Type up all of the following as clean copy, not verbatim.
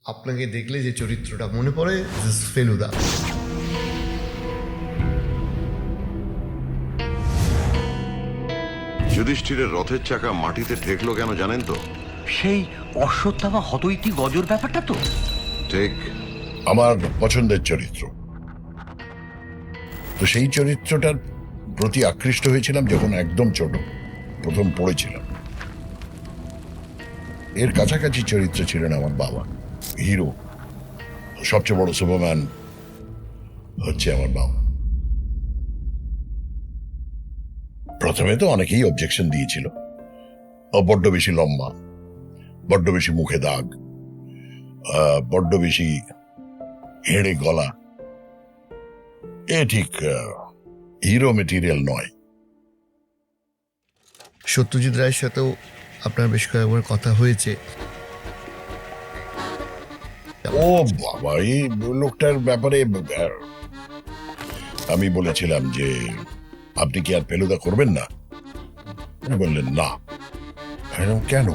আপনাকে দেখলে যে চরিত্রটা মনে পড়ে, ফেলুদা। যুধিষ্ঠিরের রথের চাকা মাটিতে ঠেকলো কেন জানেন তো? সেই অশ্বত্থামা হতইতি গজর ব্যাপারটা তো। ঠিক। আমার পছন্দের চরিত্র। তো সেই চরিত্রটার প্রতি আকৃষ্ট হয়েছিলাম যখন একদম ছোট প্রথম পড়েছিলাম। এর কাছাকাছি চরিত্র ছিলেন আমার বাবা, হিরো। সবচেয়ে বড় সুপারম্যান হচ্ছে আমার বাবা। প্রথমে তো অনেকেই অবজেকশন দিয়েছিল, ও বড্ড বেশি লম্বা, বড্ড বেশি মুখে দাগ, বড্ড বেশি হেড়ে গলা, এ ঠিক হিরো মেটেরিয়াল নয়। সত্যজিৎ রায়ের সাথেও আপনার বেশ কয়েকবার কথা হয়েছে। ও বাবা, এই লোকটার ব্যাপারে আমি বলেছিলাম যে আপনি কি আর ফেলুদা করবেন না? উনি বললেন না। কেন?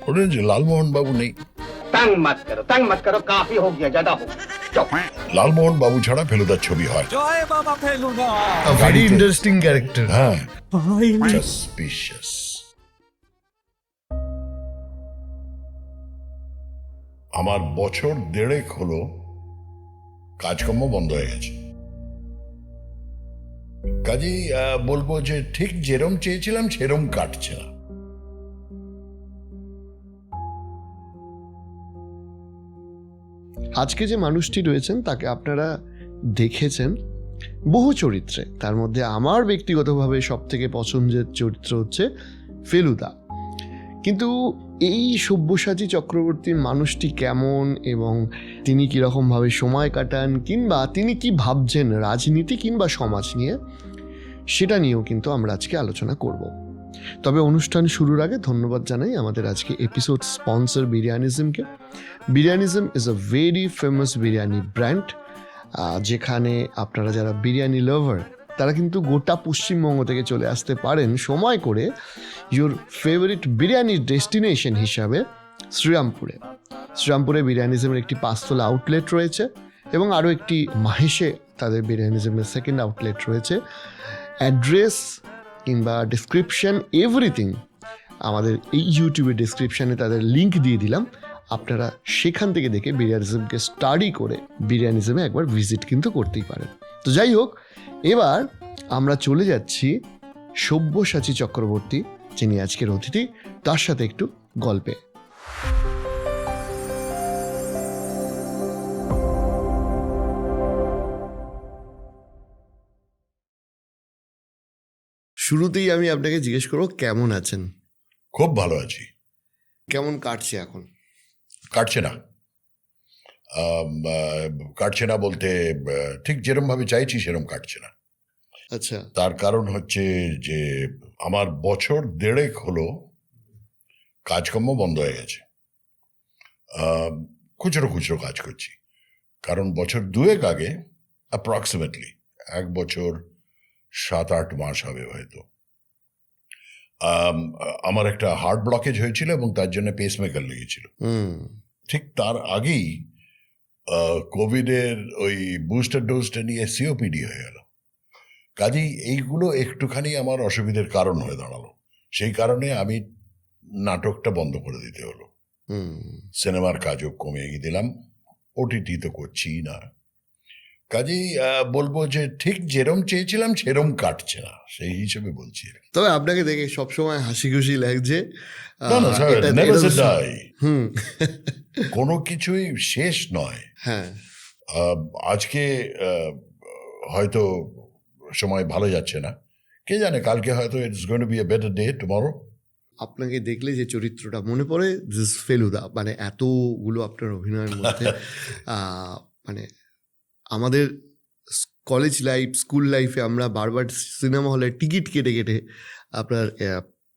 বললেন যে লালমোহন বাবু নেই। तंग मत करो, काफी हो गया, ज्यादा हो। লালমোহন বাবু ছাড়া ফেলুদার ছবি হয়। জয় বাবা ফেলুদা। Very interesting character. হ্যাঁ, সাসপিশিয়াস। আমার বছর দেড়েক হলো কাজকর্ম বন্ধ হয়ে গেছে। কাজেই বলবো যে ঠিক যেরম চেয়েছিলাম সেরম কাটছে না। আজকে যে মানুষটি রয়েছেন তাকে আপনারা দেখেছেন বহু চরিত্রে। তার মধ্যে আমার ব্যক্তিগতভাবে সব থেকে পছন্দের চরিত্র হচ্ছে ফেলুদা। কিন্তু এই সব্যসাচী চক্রবর্তীর মানুষটি কেমন এবং তিনি কীরকমভাবে সময় কাটান কিংবা তিনি কি ভাবছেন রাজনীতি কিংবা সমাজ নিয়ে, সেটা নিয়েও কিন্তু আমরা আজকে আলোচনা করব। তবে অনুষ্ঠান শুরুর আগে ধন্যবাদ জানাই আমাদের আজকে এপিসোড স্পন্সর বিরিয়ানিজমকে। Biryanism is a very famous biryani brand, যেখানে আপনারা যারা বিরিয়ানি লাভার তারা কিন্তু গোটা পশ্চিমবঙ্গ থেকে চলে আসতে পারেন সময় করে ইউর ফেভারিট বিরিয়ানির ডেস্টিনেশন হিসাবে শ্রীরামপুরে। শ্রীরামপুরে বিরিয়ানিজমের একটি 5তলা আউটলেট রয়েছে এবং আরও একটি মাহেশে তাদের বিরিয়ানিজমের সেকেন্ড আউটলেট রয়েছে। অ্যাড্রেস কিংবা ডিসক্রিপশন এভরিথিং আমাদের এই ইউটিউবের ডিসক্রিপশানে তাদের লিঙ্ক দিয়ে দিলাম। আপনারা সেখান থেকে দেখে বিরিয়ানিজমকে স্টাডি করে বিরিয়ানিজমে একবার ভিজিট কিন্তু করতেই পারেন। তো যাই হোক, এবার আমরা চলে যাচ্ছি সব্যসাচী চক্রবর্তী, যিনি আজকের অতিথি, তার সাথে একটু গল্পে। শুরুতেই আমি আপনাকে জিজ্ঞেস করবো কেমন আছেন? খুব ভালো আছি। কেমন কাটছে এখন? কাটছে না। কাটছে না বলতে ঠিক যেরম ভাবে চাইছি সেরম কাটছে না। আচ্ছা। তার কারণ হচ্ছে যে আমার বছর দেড়েক হলো কাজকর্ম বন্ধ হয়ে গেছে। খুচরো খুচরো কাজ করছি। কারণ বছর দুয়েক আগে অ্যাপ্রক্সিমেটলি 1 বছর 7-8 মাস হবে হয়তো, আমার একটা হার্ট ব্লকেজ হয়েছিল এবং তার জন্য পেসমেকার লেগেছিল। ঠিক তার আগেই কোভিডের ওই বুস্টার ডোজটা নিয়ে সিওপিডি হয়ে গেল। কাজেই এইগুলো একটুখানি আমার অসুবিধার কারণ হয়ে দাঁড়ালো। সেই কারণে আমি নাটকটা বন্ধ করে দিতে হলো। সিনেমার কাজও কমিয়ে দিলাম, ওটিটি তো করছি না। কাজেই বলবো যে ঠিক যেরম চেয়েছিলাম সেরম কাটছে না, সেই হিসেবে বলছি। তবে আপনাকে দেখে সবসময় হাসি খুশি লাগছে। কোনো কিছুই শেষ নয়। হ্যাঁ, আজকে হয়তো সময় ভালো যাচ্ছে না, কে জানে কালকে হয়তো it's going to be a better day tomorrow. আপনাকে দেখলে যে চরিত্রটা মনে পড়ে, দিস ফেলুদা। মানে এতগুলো আপনার অভিনয়ের মধ্যে মানে আমাদের কলেজ লাইফ, স্কুল লাইফে আমরা বারবার সিনেমা হলে টিকিট কেটে কেটে আপনার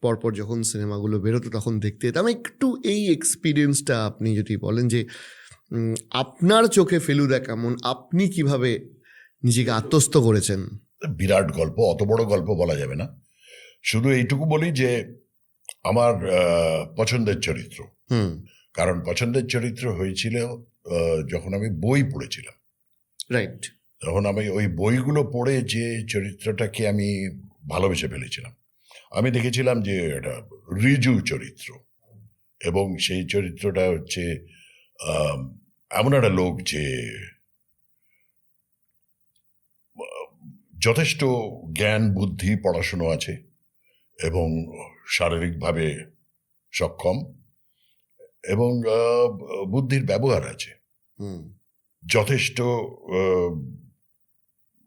পরপর যখন সিনেমাগুলো বেরোতো তখন দেখতে যেতাম। একটু এই এক্সপিরিয়েন্সটা আপনি যদি বলেন যে আপনার চোখে ফেলুদা কেমন, আপনি কিভাবে নিজেকে আত্মস্থ করেছেন? বিরাট গল্প, অত বড় গল্প বলা যাবে না। শুধু এইটুকু বলি যে আমার পছন্দের চরিত্র। কারণ পছন্দের চরিত্র হয়েছিল যখন আমি বই পড়েছিলাম। রাইট। তখন আমি ওই বইগুলো পড়ে যে চরিত্রটাকে আমি ভালোবেসে ফেলেছিলাম। আমি দেখেছিলাম যে এটা রিজু চরিত্র, এবং সেই চরিত্রটা হচ্ছে এমন একটা লোক যে যথেষ্ট জ্ঞান বুদ্ধি পড়াশুনো আছে এবং শারীরিকভাবে সক্ষম, এবং বুদ্ধির ব্যবহার আছে, হুম। যথেষ্ট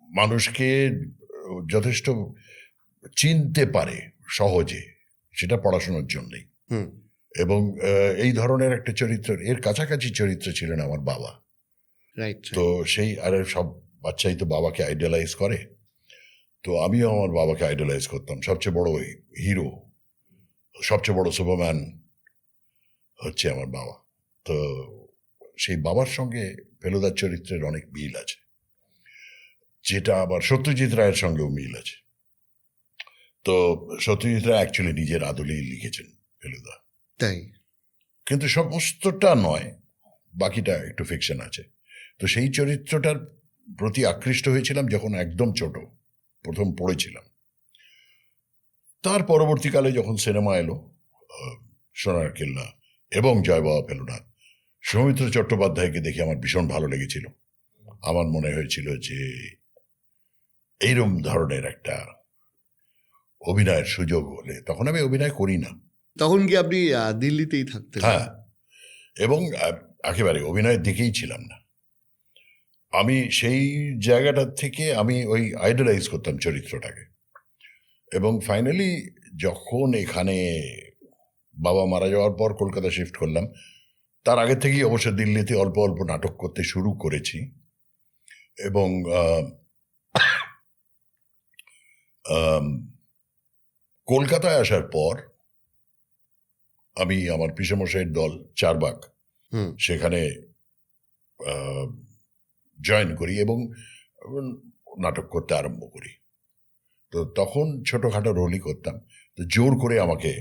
মানুষকে যথেষ্ট চিনতে পারে সহজে, সেটা পড়াশোনার জন্যই। হুম। এবং এই ধরনের একটা চরিত্র, এর কাছাকাছি চরিত্র ছিলেন আমার বাবা। রাইট। তো সেই আর সব বাচ্চাই তো বাবাকে আইডালাইজ করে, তো আমিও আমার বাবাকে আইডালাইজ করতাম। সবচেয়ে বড় হিরো, সবচেয়ে বড় সুপারম্যান হচ্ছে আমার বাবা। তো সেই বাবার সঙ্গে ফেলুদার চরিত্রের অনেক মিল আছে, যেটা আবার সত্যজিৎ রায়ের সঙ্গেও মিল আছে। তো সত্যজিৎ রায় অ্যাকচুয়ালি নিজের আদলেই লিখেছেন ফেলুদা, তাই? কিন্তু সমস্তটা নয়, বাকিটা একটু ফিকশন আছে। তো সেই চরিত্রটার প্রতি আকৃষ্ট হয়েছিলাম যখন একদম ছোট প্রথম পড়েছিলাম। তার পরবর্তীকালে যখন সিনেমা এলো সোনার কেল্লা এবং জয় বাবা ফেলুনাথ, সৌমিত্র চট্টোপাধ্যায়কে দেখে আমার ভীষণ ভালো লেগেছিল। আমার মনে হয়েছিল যে এইরকম ধরনের একটা অভিনয়ের সুযোগ হলে, তখন আমি অভিনয় করি না। তখন কি আপনি দিল্লিতেই থাকতেন? হ্যাঁ, এবং একেবারে অভিনয়ের দিকেই ছিলাম না। আমি সেই জায়গাটার থেকে আমি ওই আইডলাইজ করতাম চরিত্রটাকে। এবং ফাইনালি যখন এখানে বাবা মারা যাওয়ার পর কলকাতা শিফট করলাম, তার আগে থেকেই অবশ্য দিল্লিতে অল্প অল্প নাটক করতে শুরু করেছি। এবং কলকাতায় আসার পর আমি আমার পিসেমশাইয়ের দল চারবাক, হুম। সেখানে জয়েন করি এবং নাটক করতে আরম্ভ করি। তো তখন ছোটোখাটো রোলই করতাম, তো জোর করে আমাকে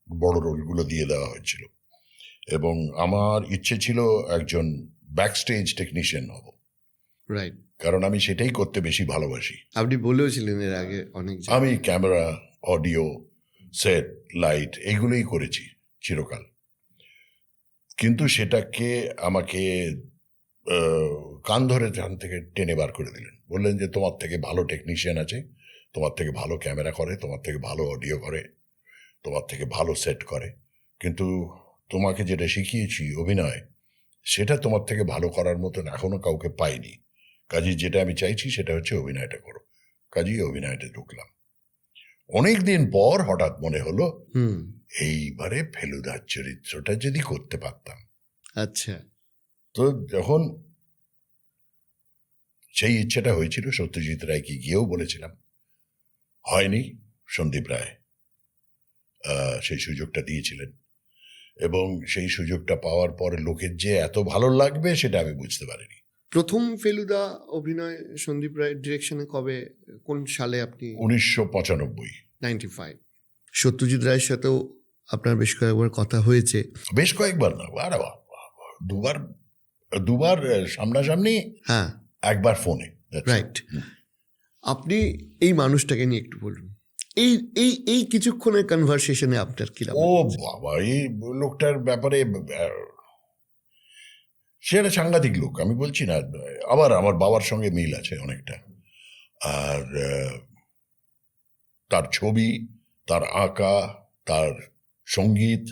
বড় রোলগুলো দিয়ে দেওয়া হয়েছিল। এবং আমার ইচ্ছে ছিল একজন ব্যাকস্টেজ টেকনিশিয়ান হব, রাইট। কারণ আমি সেটাই করতে বেশি ভালোবাসি। আপনি বলেওছিলেন এর আগে অনেক জায়গায়। আমি ক্যামেরা, অডিও, সেট, লাইট এইগুলোই করেছি চিরকাল। কিন্তু সেটাকে আমাকে কান ধরে সেখান থেকে টেনে বার করে দিলেন। বললেন যে তোমার থেকে ভালো টেকনিশিয়ান আছে, তোমার থেকে ভালো ক্যামেরা করে, তোমার থেকে ভালো অডিও করে, তোমার থেকে ভালো সেট করে, কিন্তু তোমাকে যেটা শিখিয়েছি অভিনয়, সেটা তোমার থেকে ভালো করার মতন এখনো কাউকে পাইনি। কাজেই যেটা আমি চাইছি সেটা হচ্ছে অভিনয়টা করো। কাজেই অভিনয়টা ঢুকলাম। অনেক দিন পর হঠাৎ মনে হলো হুম। এইবারে ফেলুদার চরিত্রটা যদি করতে পারতাম। আচ্ছা। তো যখন সেই ইচ্ছেটা হয়েছিল, সত্যজিৎ রায়কে গিয়েও বলেছিলাম, হয়নি। সন্দীপ রায় সেই সুযোগটা দিয়েছিলেন, এবং সেই সুযোগটা পাওয়ার পর লোকের যে এত ভালো লাগবে সেটা আমি বুঝতে পারিনি। প্রথম ফেলুদা অভিনয় সন্দীপ রায়ের ডিরেকশনে কবে, কোন সালে আপনি? 1995। 95। সত্যজিৎ রায়ের সাথেও আপনার বেশ কয়েকবার কথা হয়েছে। বেশ কয়েকবার না, আরে দুবার সামনাসামনি, হ্যাঁ। একবার ফোনে। রাইট। আপনি এই মানুষটাকে নিয়ে একটু বলুন, এই এই এই কিছুক্ষণের কনভারসেশনে আপনার কি ও বাবা, এই লোকটার ব্যাপারে সে একটা সাংঘাতিক লোক, আমি বলছি না। আবার আমার বাবার সঙ্গে মিল আছে অনেকটা। আর তার ছবি, তার আঁকা, তার সঙ্গীত,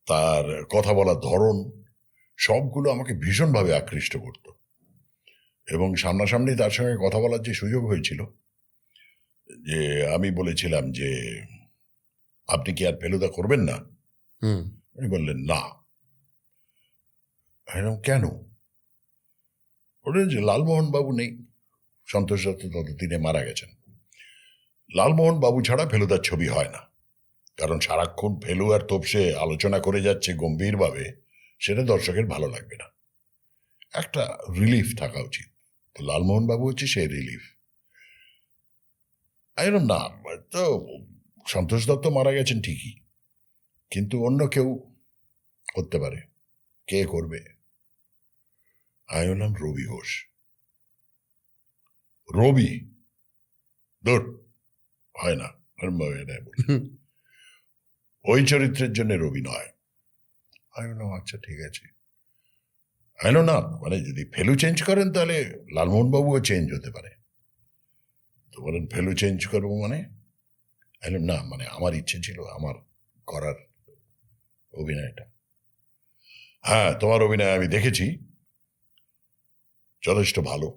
তার কথা বলার ধরন, সবগুলো আমাকে ভীষণভাবে আকৃষ্ট করত। এবং সামনাসামনি তার সঙ্গে কথা বলার যে সুযোগ হয়েছিল, যে আমি বলেছিলাম যে আপনি কি আর ফেলুদা করবেন না? উনি বললেন না। কেন? বললেন যে লালমোহন বাবু নেই, সন্তোষ দত্ত ততদিনে মারা গেছেন। লালমোহন বাবু ছাড়া ফেলুদার ছবি হয় না, কারণ সারাক্ষণ ফেলু আর তোপসে আলোচনা করে যাচ্ছে গম্ভীরভাবে, সেটা দর্শকের ভালো লাগবে না। একটা রিলিফ থাকা উচিত। তো লালমোহন বাবু হচ্ছে সেই রিলিফ। না, তো সন্তোষ দত্ত মারা গেছেন ঠিকই, কিন্তু অন্য কেউ করতে পারে। কে করবে? আমি বললাম রবি ঘোষ। রবি দূর, হয় না, ওই চরিত্রের জন্য রবি নয়। আমি বললাম আচ্ছা ঠিক আছে। না মানে যদি ফেলু চেঞ্জ করেন তাহলে লালমোহন বাবুও চেঞ্জ হতে পারে। তো বলেন ফেলু চেঞ্জ করবো মানে? না মানে আমার ইচ্ছে ছিল আমার করার অভিনয়টা। হ্যাঁ, তোমার অভিনয় আমি দেখেছি, যথেষ্ট ভালো,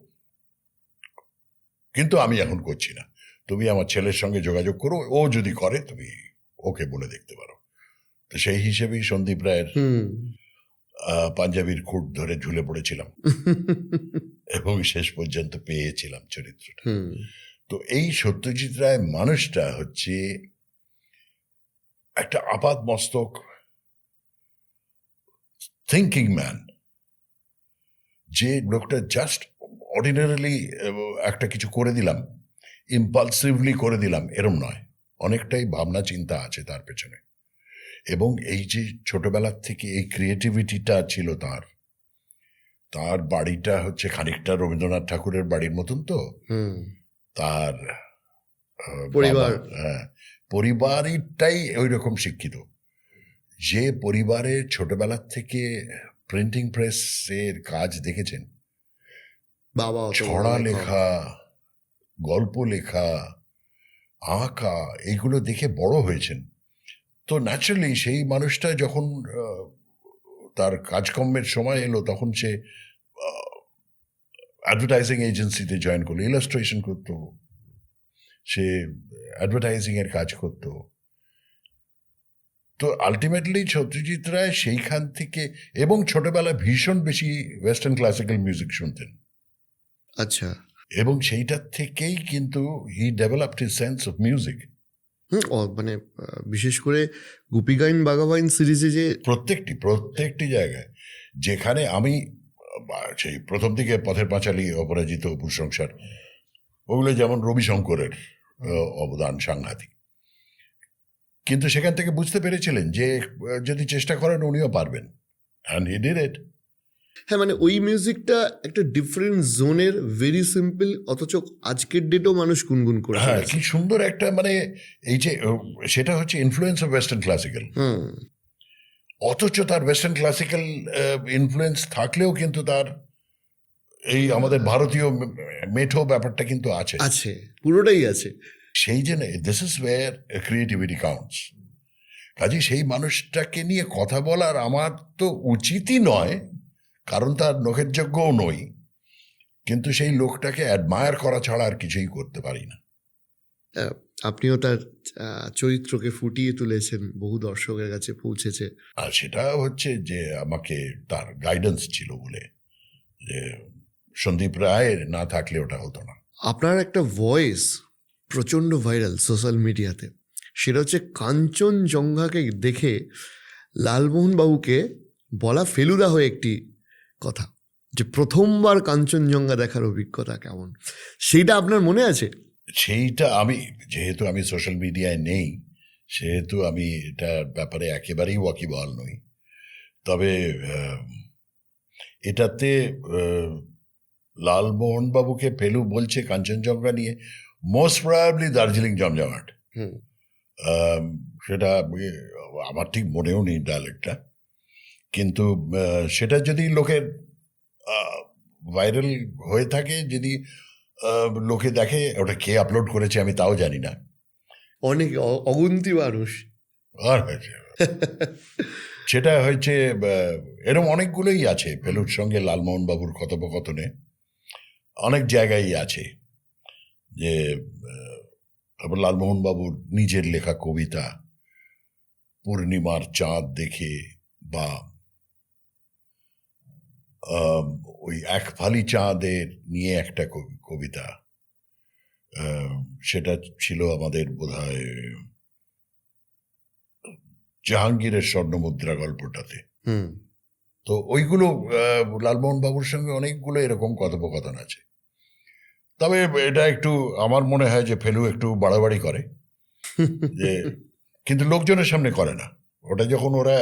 কিন্তু আমি এখন করছি না। তুমি আমার ছেলের সঙ্গে যোগাযোগ করো, ও যদি করে তুমি ওকে বলে দেখতে পারো। তো সেই হিসেবেই সন্দীপ রায়ের পাঞ্জাবির খুঁট ধরে ঝুলে পড়েছিলাম এবং শেষ পর্যন্ত পেয়েছিলাম চরিত্রটা। তো এই সত্যজিৎ রায় মানুষটা হচ্ছে একটা আপাত মস্তক থিঙ্কিং ম্যান, যে লোকটা জাস্ট অর্ডিনারিলি একটা কিছু করে দিলাম, ইম্পালসিভলি করে দিলাম, এরম নয়। অনেকটাই ভাবনা চিন্তা আছে তার পেছনে। এবং এই যে ছোটবেলার থেকে এই ক্রিয়েটিভিটিটা ছিল তার বাড়িটা হচ্ছে খানিকটা রবীন্দ্রনাথ ঠাকুরের বাড়ির মতন। তো তার পরিবার, হ্যাঁ, পরিবারটাই ওই রকম শিক্ষিত, যে পরিবারে ছোটবেলার থেকে প্রিন্টিং প্রেসের কাজ দেখেছেন, বাবা ছড়া লেখা, গল্প লেখা, আঁকা, এইগুলো দেখে বড় হয়েছেন। তো ন্যাচারালি সেই মানুষটা যখন তার কাজকর্মের সময় এলো, তখন সে অ্যাডভার্টাইজিং এজেন্সিতে জয়েন করলো, ইলাস্ট্রেশন করতো, সে অ্যাডভার্টাইজিং এর কাজ করতো। তো আলটিমেটলি সত্যজিৎ রায় সেইখান থেকে, এবং ছোটবেলায় ভীষণ বেশি ওয়েস্টার্ন ক্লাসিক্যাল মিউজিক শুনতেন। আচ্ছা। এবং সেইটার থেকেই কিন্তু he developed his sense of music. মানে বিশেষ করে গোপীগাইন বাঘাবাইন সিরিজে যে প্রত্যেকটি জায়গায়, যেখানে আমি সেই প্রথম দিকে পথের পাঁচালী, অপরাজিত, অপুর সংসার, ওগুলো যেমন রবিশঙ্করের অবদান সাংঘাতিক, কিন্তু সেখান থেকে বুঝতে পেরেছিলেন যে যদি চেষ্টা করেন উনিও পারবেন, অ্যান্ড হি ডিড ইট। হ্যাঁ, মানে ওই মিউজিকটা একটা ডিফারেন্ট জোনের, ভেরি সিম্পল, অথচ আজকের ডেটেও মানুষ গুনগুন করে। হ্যাঁ, কি সুন্দর একটা, মানে এই যে সেটা হচ্ছে ইনফ্লুয়েন্স অফ ওয়েস্টার্ন ক্লাসিক্যাল, অথচ তার ওয়েস্টার্ন ক্লাসিক্যাল ইনফ্লুয়েন্স থাকলেও কিন্তু তার এই আমাদের ভারতীয় মেঠো ব্যাপারটা কিন্তু আছে, পুরোটাই আছে। সেই জন্য this is wire creativity counts. কাজে সেই মানুষটাকে নিয়ে কথা বলার আমার তো উচিতই নয়, কারণ তার নখের যোগ্যও নই, কিন্তু সেই লোকটাকে অ্যাডমায়ার করা ছাড়া আর কিছুই করতে পারি না। আপনিও তার চরিত্রকে ফুটিয়ে তুলেছেন, বহু দর্শকের কাছে পৌঁছেছে। আর সেটা হচ্ছে যে আমাকে তার গাইডেন্স ছিল বলে, যে সন্দীপ রায়ের না থাকলে ওটা হতো না। আপনার একটা ভয়েস প্রচণ্ড ভাইরাল সোশ্যাল মিডিয়াতে, সেটা হচ্ছে কাঞ্চনজঙ্ঘাকে দেখে লালমোহন বাবুকে বলা ফেলুদা হয়ে একটি কথা, যে প্রথমবার কাঞ্চনজঙ্ঘা দেখার অভিজ্ঞতা কেমন, সেইটা আপনার মনে আছে? সেইটা যেহেতু আমি সোশ্যাল মিডিয়ায় নেই, সেহেতু আমি এটার ব্যাপারে একেবারেই ওয়াকিবহাল নই। তবে এটাতে লালমোহন বাবুকে ফেলু বলছে কাঞ্চনজঙ্ঘা নিয়ে, মোস্ট প্রবাবলি দার্জিলিং জমজমাট। সেটা আমার ঠিক মনেও নেই ডায়ালেক্টটা, কিন্তু সেটা যদি লোকের ভাইরাল হয়ে থাকে, যদি লোকে দেখে, ওটা কে আপলোড করেছে আমি তাও জানি না, অনেক অগুন্তি মানুষ। আর হয়েছে সেটা হয়েছে, এরকম অনেকগুলোই আছে ফেলুর সঙ্গে লালমোহন বাবুর কথোপকথনে, অনেক জায়গায় আছে। যে তারপর লালমোহন বাবুর নিজের লেখা কবিতা পূর্ণিমার চাঁদ দেখে, বা ওই এক ফালি চাঁদের নিয়ে একটা কবিতা, সেটা ছিল আমাদের বোধহয় জাহাঙ্গীরের স্বর্ণমুদ্রা গল্পটাতে। তো ওইগুলো লালমোহন বাবুর সঙ্গে অনেকগুলো এরকম কথোপকথন আছে। তবে এটা একটু আমার মনে হয় যে ফেলু একটু বাড়াবাড়ি করে, যে কিন্তু লোকজনের সামনে করে না। ওটা যখন ওরা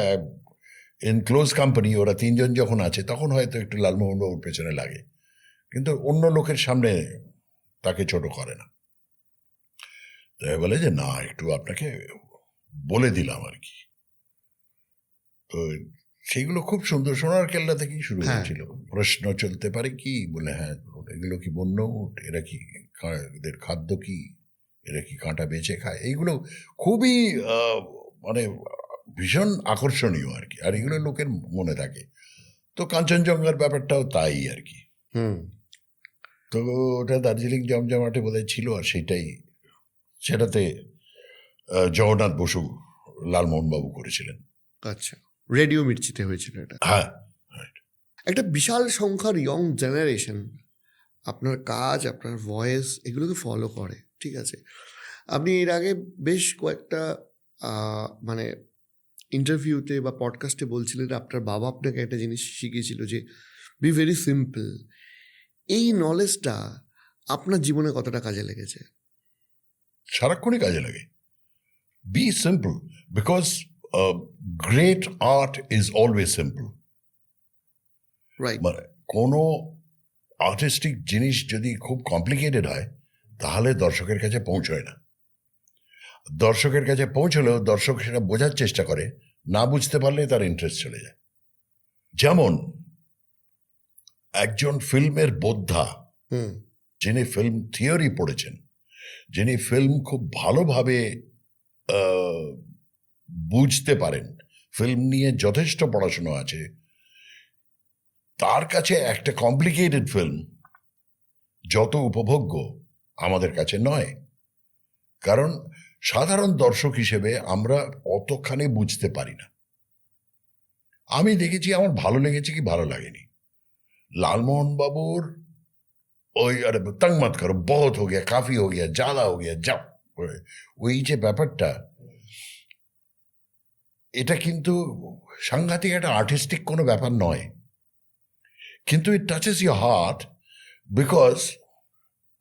ইন ক্লোজ কোম্পানি ওরা তিনজন যখন আছে তখন হয়তো একটু লালমোহনবাবুর পেছনে লাগে, কিন্তু অন্য লোকের সামনে তাকে ছোট করে না। তাই বলে যে না, একটু আপনাকে বলে দিলাম আর কি। তো সেইগুলো খুব সুন্দর, সোনার কেল্লা থেকেই শুরু হ্যাঁ। হয়েছিল। প্রশ্ন চলতে পারে কি বলে, হ্যাঁ এগুলো কি বন্য উট, এরা কি এদের খাদ্য কি, এরা কি কাঁটা বেছে খায়, এইগুলো খুবই মানে ভীষণ আকর্ষণীয় আর কি, আর এগুলো লোকের মনে থাকে। তো কাঞ্চনজঙ্ঘার ব্যাপারটাও তাই আর কি। হুম। তো ওটা দার্জিলিং জমজমাটে বোধহয় ছিল, আর সেটাতে জগন্নাথ বসু লালমোহনবাবু করেছিলেন। আচ্ছা, রেডিও মির্চিতে হয়েছিল এটা। হ্যাঁ, একটা বিশাল সংখ্যার ইয়ং জেনারেশন আপনার কাজ, আপনার ভয়েস এগুলোকে ফলো করে, ঠিক আছে। আপনি এর আগে বেশ কয়েকটা মানে ইন্টারভিউতে বা পডকাস্টে বলছিলেন আপনার বাবা আপনাকে একটা জিনিস শিখিয়েছিল যে বি ভেরি সিম্পল। এই নলেজটা আপনার জীবনে কতটা কাজে লেগেছে? সারাক্ষণই কাজে লাগে। Be simple, because great art is always simple. Right. মানে কোনো আর্টিস্টিক জিনিস যদি খুব কমপ্লিকেটেড হয় তাহলে দর্শকের কাছে পৌঁছয় না। দর্শকের কাছে পৌঁছলেও দর্শক সেটা বোঝার চেষ্টা করে, না বুঝতে পারলে তার ইন্টারেস্ট চলে যায়। যেমন একজন ফিল্মের বোদ্ধা, হুম। যিনি ফিল্ম থিওরি পড়েছেন, যিনি ফিল্ম খুব ভালোভাবে বুঝতে পারেন, ফিল্ম নিয়ে যথেষ্ট পড়াশুনো আছে, তার কাছে একটা কমপ্লিকেটেড ফিল্ম যত উপভোগ্য আমাদের কাছে নয়। কারণ সাধারণ দর্শক হিসেবে আমরা অতখানি বুঝতে পারি না। আমি দেখেছি, আমার ভালো লেগেছে কি ভালো লাগেনি। লালমোহন বাবুর ওই আরে তঙ্গ মত করো, বহুত হো গিয়া, কাফি হো গিয়া, জ্যাদা হো গিয়া, যা, ওই যে ব্যাপারটা, এটা কিন্তু সাংঘাতিক একটা আর্টিস্টিক কোনো ব্যাপার নয়, কিন্তু ইট টাচেস ইউর হার্ট, বিকজ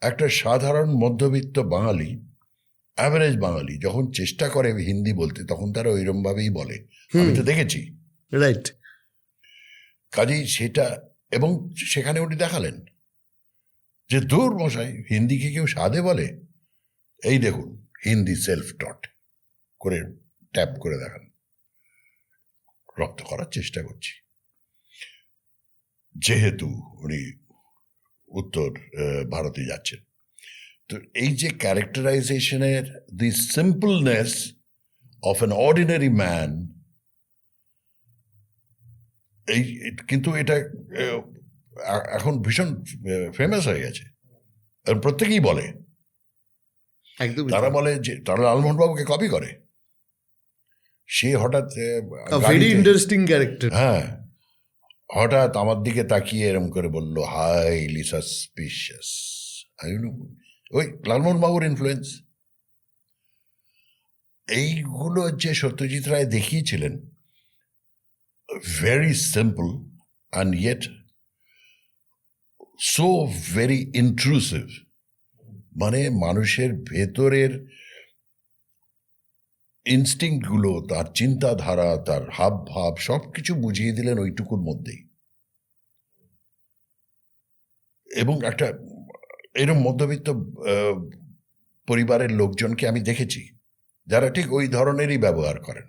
একটা সাধারণ মধ্যবিত্ত বাঙালি, অ্যাভারেজ বাঙালি যখন চেষ্টা করে হিন্দি বলতে, তখন তারা ওইরকমভাবেই বলে। আমি তো দেখেছি। রাইট। কাজেই সেটা, এবং সেখানে উনি দেখালেন যে দূর মশাই, হিন্দিকে কেউ সাধে বলে? এই দেখুন, হিন্দি সেলফ টট করে ট্যাপ করে দেখান। রপ্ত করার চেষ্টা করছি, যেহেতু উনি উত্তর ভারতে যাচ্ছেন। তো এই যে ক্যারেক্টারাইজেশনের দি সিম্পলনেস অফ অ্যান অর্ডিনারি ম্যান, এই কিন্তু এটা এখন ভীষণ ফেমাস হয়ে গেছে, প্রত্যেকেই বলে। একদম। তারা বলে যে তারা লালমোহন বাবুকে কপি করে। সে হঠাৎ ভেরি ইন্টারেস্টিং ক্যারেক্টার। হ্যাঁ, হঠাৎ আমার দিকে তাকিয়ে এরম করে বলল, হাইলি সাসপিশিয়াস। ওই লালমোহন বাবুর ইনফ্লুয়েন্স। এইগুলো যে সত্যজিৎ রায় দেখিয়েছিলেন, very simple and yet so very intrusive. মানে মানুষের ভেতরের ইনস্টিংক্টগুলো, তার চিন্তাধারা, তার হাব ভাব, সব কিছু বুঝিয়ে দিলেন ওইটুকুর মধ্যেই। এবং একটা এরকম মধ্যবিত্ত পরিবারের লোকজনকে আমি দেখেছি যারা ঠিক ওই ধরনেরই ব্যবহার করেন,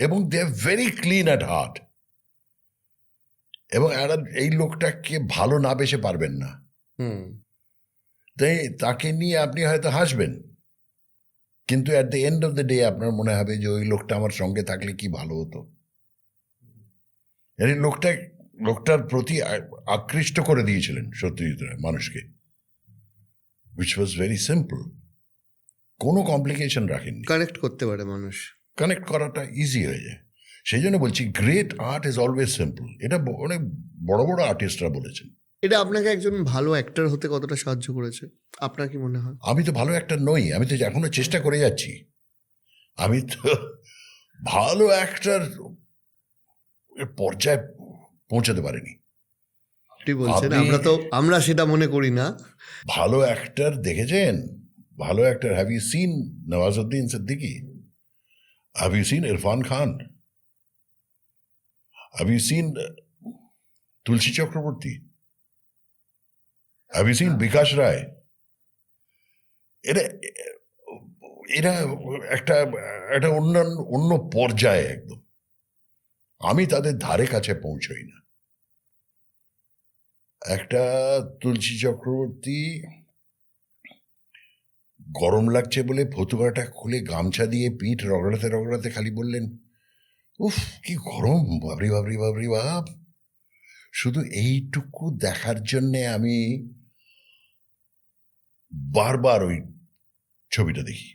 এবং they are very clean at heart. এবং এই লোকটাকে ভালো না বেসে পারবেন না, তাই তাকে নিয়ে আপনি হয়তো হাসবেন, কিন্তু at the end of the day আপনার মনে হবে যে ওই লোকটা আমার সঙ্গে থাকলে কি ভালো হতো। লোকটার প্রতি আকৃষ্ট করে দিয়েছিলেন সত্যজিৎ রায় মানুষকে, which was very simple. কোনো কমপ্লিকেশন রাখেননি। কানেক্ট করতে পারে মানুষ, কানেক্ট করাটা ইজি হয়ে যায়। সেই জন্য বলছি, great art is always simple. এটা অনেক বড় বড় আর্টিস্টরা বলেছেন। এটা আপনাকে একজন ভালো অ্যাক্টর হতে কতটা সাহায্য করেছে আপনার কি মনে হয়? আমি তো ভালো অ্যাক্টর নই, আমি তো এখনো চেষ্টা করে যাচ্ছি। আমি তো ভালো অ্যাক্টর পর্যায়ে পৌঁছাতে পারিনি। আপনি বলছেন, আমরা সেটা মনে করি না। ভালো অ্যাক্টর দেখেছেন? ভালো actor, have you seen Nawazuddin Siddiqui? Have you seen Irrfan Khan? Have you seen Tulsi Chakraborty? Have you seen Bikash Rai? এরা এরা একটা একটা অন্য পর্যায়ে একদম। আমি তাদের ধারে কাছে পৌঁছই না। একটা তুলসী চক্রবর্তী গরম লাগছে বলে ফতুয়াটা খুলে গামছা দিয়ে পিঠ রগড়াতে রগড়াতে খালি বললেন, উফ কি গরম, বাবরি বাবরি বাবরি বাপ। শুধু এইটুকু দেখার জন্যে আমি বারবার ওই ছবিটা দেখি।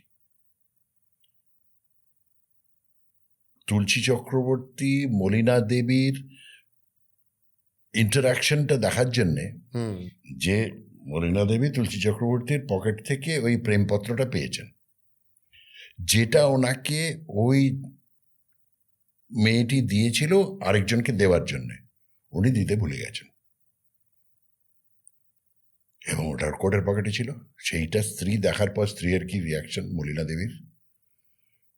তুলসী চক্রবর্তী মলিনা দেবীর ইন্টারাকশনটা দেখার জন্যে, যে মলিনা দেবী তুলসী চক্রবর্তীর পকেট থেকে ওই প্রেমপত্রটা পেয়েছেন, যেটা ওনাকে ওই মেয়েটি দিয়েছিল আরেকজনকে দেওয়ার জন্যে, উনি দিতে ভুলে গেছেন এবং ওটার কোটের পকেটে ছিল। সেইটা স্ত্রী দেখার পর স্ত্রীর কি রিয়াকশন মলিনা দেবীর,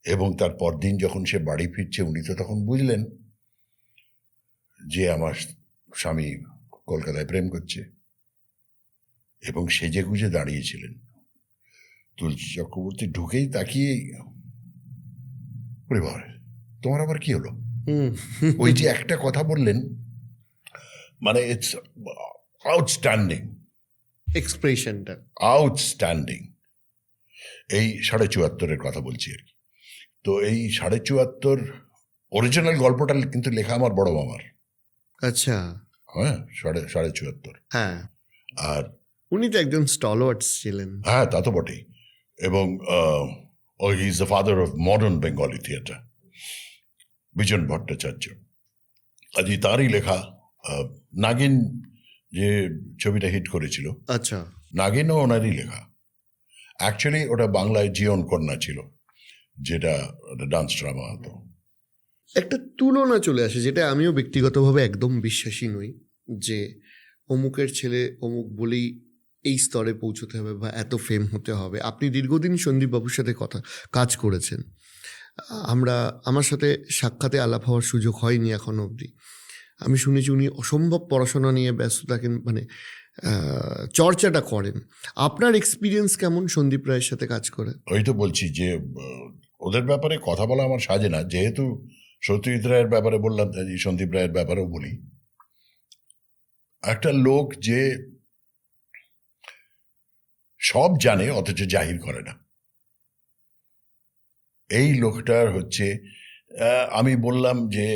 এবং তার পরদিন যখন সে বাড়ি ফিরছে উনি তো তখন বুঝলেন যে আমার স্বামী কলকাতায় প্রেম করছে, এবং সেজে গুজে দাঁড়িয়েছিলেন। তুলসী চক্রবর্তী ঢুকেই তাকিয়ে, পরিবার তোমার আবার কি হলো, ওই যে একটা কথা বললেন, মানে ইটস আউটস্ট্যান্ডিং, এক্সপ্রেশনটা আউটস্ট্যান্ডিং। এই 74.৫ কথা বলছি আর কি। তো এই 74.৫ অরিজিনাল গল্পটা কিন্তু লেখা আমার বড় মামার। আচ্ছা, হ্যাঁ, 74.৫। হ্যাঁ, আর উনি তো একজন স্টলওয়ার্টস ছিলেন। হ্যাঁ, তা তো বটেই। এবং he is the father of modern Bengali theatre, Bijon Bhattacharya. আজই তারই লেখা নাগিন, যে ছবিটা হিট করেছিল, আচ্ছা, নাগিনও ওনারই লেখা। অ্যাকচুয়ালি ওটা বাংলায় জীবন কন্যা ছিল, যেটা ডান্স ড্রামা হতো। একটা তুলনা চলে আসে, যেটা আমিও ব্যক্তিগতভাবে একদম বিশ্বাসী নই, যে অমুকের ছেলে অমুক বলেই এই স্তরে পৌঁছতে হবে বা এত ফেম হতে হবে। আপনি দীর্ঘদিন সন্দীপবাবুর সাথে কাজ করেছেন। আমার সাথে সাক্ষাতে আলাপ হওয়ার সুযোগ হয়নি এখনো অবধি। আমি শুনেছি উনি অসম্ভব পড়াশোনা নিয়ে ব্যস্ত থাকেন, মানে চর্চাটা করেন। আপনার এক্সপিরিয়েন্স কেমন সন্দীপ রায়ের সাথে কাজ করে? ওই তো বলছি যে ওদের ব্যাপারে কথা বলা আমার সাজে না, যেহেতু সত্যজিৎ রায়ের ব্যাপারে বললাম, সন্দীপ রায়ের ব্যাপারেও বলি। একটা লোক যে সব জানে অথচ জাহির করে না, এই লোকটার হচ্ছে, আমি বললাম যে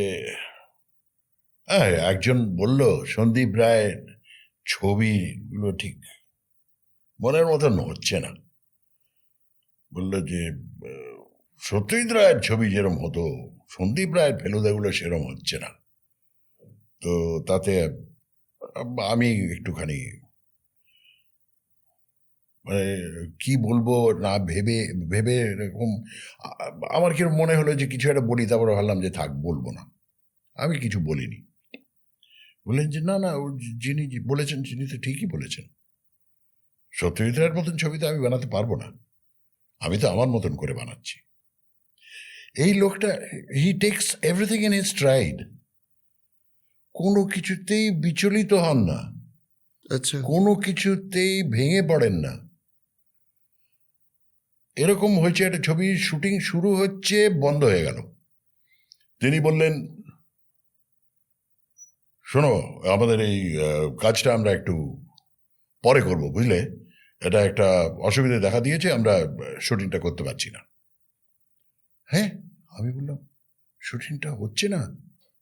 একজন বলল সন্দীপ রায়ের ছবিগুলো ঠিক মনের মতন হচ্ছে না। বলল যে সত্যজিৎ রায়ের ছবি যেরম হতো, সন্দীপ রায়ের ফেলুদাগুলো সেরম হচ্ছে না। তো তাতে আমি একটুখানি মানে কি বলবো না ভেবে ভেবে এরকম আমার কিরকম মনে হলো যে কিছু একটা বলি, তারপরে ভাবলাম যে থাক, বলবো না। আমি কিছু বলিনি। বললেন যে না না, যিনি বলেছেন তিনি তো ঠিকই বলেছেন, সত্যজিৎ রায়ের মতন ছবি তো আমি বানাতে পারবো না, আমি তো আমার মতন করে বানাচ্ছি। এই লোকটা, হি tax everything in his stride, কোনো কিছুতেই বিচলিত হন না, আচ্ছা, কোনো কিছুতেই ভেঙে পড়েন না। এরকম হয়েছে, একটা ছবি শুটিং শুরু হচ্ছে, বন্ধ হয়ে গেল। তিনি বললেন, শোনো আমাদের এই কাজটা আমরা একটু পরে করব, বুঝলে, এটা একটা অসুবিধা দেখা দিয়েছে, আমরা শুটিংটা করতে পারছি না। হ্যাঁ, আমি বললাম শুটিংটা হচ্ছে না?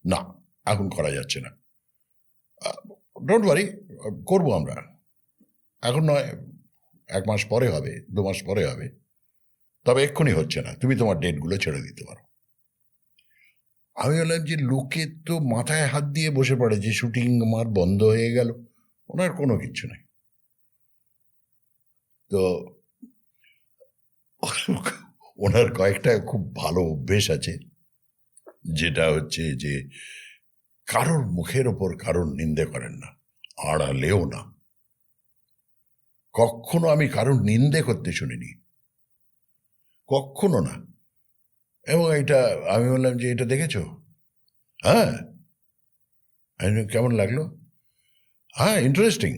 না, এখন করা যাচ্ছে না। ডোন্ট ওয়ারি, করবো আমরা, এখন নয়, 1 মাস পরে হবে, 2 মাস পরে হবে, তবে এক্ষুনি হচ্ছে না, তুমি তোমার ডেটগুলো ছেড়ে দিতে পারো। আমি বললাম যে লোকে তো মাথায় হাত দিয়ে বসে পড়ে যে শুটিং আমার বন্ধ হয়ে গেল, ওনার কোনো কিচ্ছু নেই। তো ওনার কয়েকটা খুব ভালো অভ্যেস আছে, যেটা হচ্ছে যে কারোর মুখের ওপর কারোর নিন্দে করেন না, আড়ালেও না। কখনো আমি কারোর নিন্দে করতে শুনিনি, কখনো না। এবং এটা আমি বললাম যে এটা দেখেছো? হ্যাঁ, কেমন লাগলো? হ্যাঁ, ইন্টারেস্টিং।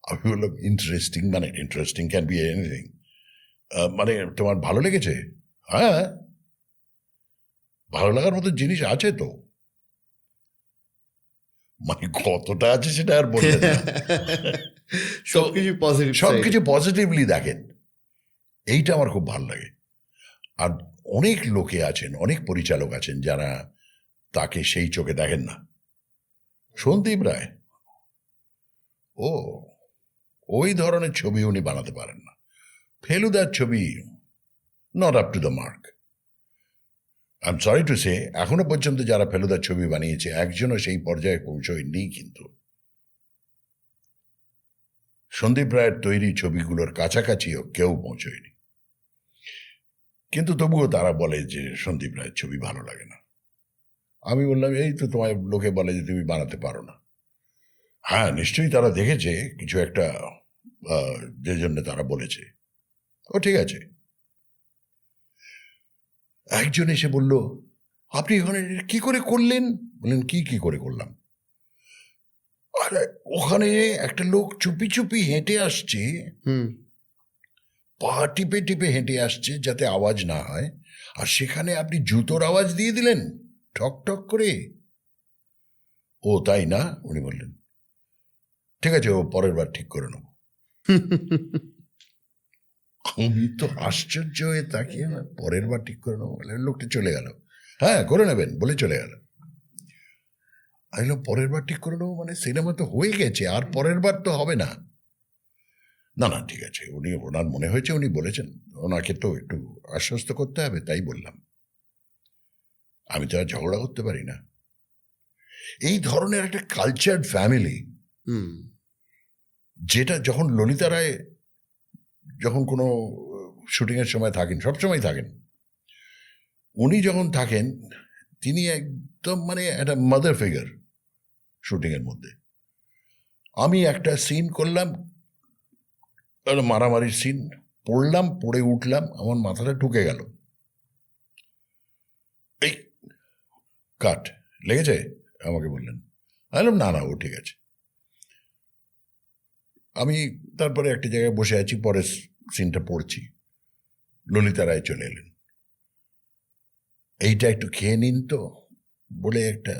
আমি বললাম ইন্টারেস্টিং মানে ইন্টারেস্টিং ক্যান বি এনিথিং, মানে তোমার ভালো লেগেছে? হ্যাঁ, ভালো লাগার মতো জিনিস আছে তো, মানে কতটা আছে সেটা আর বললেন না। সবকিছু পজিটিভ, সবকিছু পজিটিভলি দেখেন, এইটা আমার খুব ভালো লাগে। আর অনেক লোকে আছেন, অনেক পরিচালক আছেন যারা তাকে সেই চোখে দেখেন না। সন্দীপ রায় ওই ধরনের ছবি উনি বানাতে পারেন না। ফেলুদার ছবি not up to the mark. I am sorry to say, এখনো পর্যন্ত যারা ফেলুদার ছবি বানিয়েছে একজনও সেই পর্যায়ে পৌঁছয়নি। কিন্তু সন্দীপ রায়ের তৈরি ছবিগুলোর কাছাকাছিও কেউ পৌঁছয়নি। কিন্তু তবুও তারা বলে যে সন্দীপ রায়ের ছবি ভালো লাগে না। আমি বললাম এই তো তোমায় লোকে বলে যে তুমি বানাতে পারো না। হ্যাঁ, নিশ্চয়ই তারা দেখেছে কিছু একটা, যে জন্য তারা বলেছে। ও ঠিক আছে। একজন এসে বলল, আপনি ওখানে কি করে করলেন? বললেন কি করে করলাম? আরে ওখানে একটা লোক চুপি চুপি হেঁটে আসছে, পা টিপে টিপে হেঁটে আসছে যাতে আওয়াজ না হয়, আর সেখানে আপনি জুতোর আওয়াজ দিয়ে দিলেন ঠক ঠক করে। ও তাই না? উনি বললেন ঠিক আছে, ও পরের বার ঠিক করে নেব। আমি তো আশ্চর্য হয়ে তাকিয়ে, পরের বার ঠিক করে নেবো? লোকটা চলে গেল। হ্যাঁ, করে নেবেন বলে চলে গেল। আমি বললাম পরের বার ঠিক করে নেবো মানে সিনেমা তো হয়ে গেছে, আর পরের বার তো হবে না। না ঠিক আছে, ওনার মনে হয়েছে, উনি বলেছেন, ওনাকে তো একটু আশ্বস্ত করতে হবে, তাই বললাম। আমি তো আর ঝগড়া করতে পারি না। এই ধরনের একটা কালচার্ড ফ্যামিলি, যেটা যখন ললিতা রায় যখন কোনো শুটিংয়ের সময় থাকেন, সবসময় থাকেন, উনি যখন থাকেন তিনি একদম মানে একটা মাদার ফিগার শুটিংয়ের মধ্যে। আমি একটা সিন করলাম, মারামারির সিন, পড়ে উঠলাম, আমার মাথাটা ঢুকে গেল, এই কাট লেগেছে, আমাকে বললেন। আমি বললাম না ও ঠিক আছে। আমি তারপরে একটা জায়গায় বসে আছি, পরে সিনটা পড়ছি, ললিতা রায় চলে এলেন। এইটা একটু খেয়ে নিন তো বলে একটা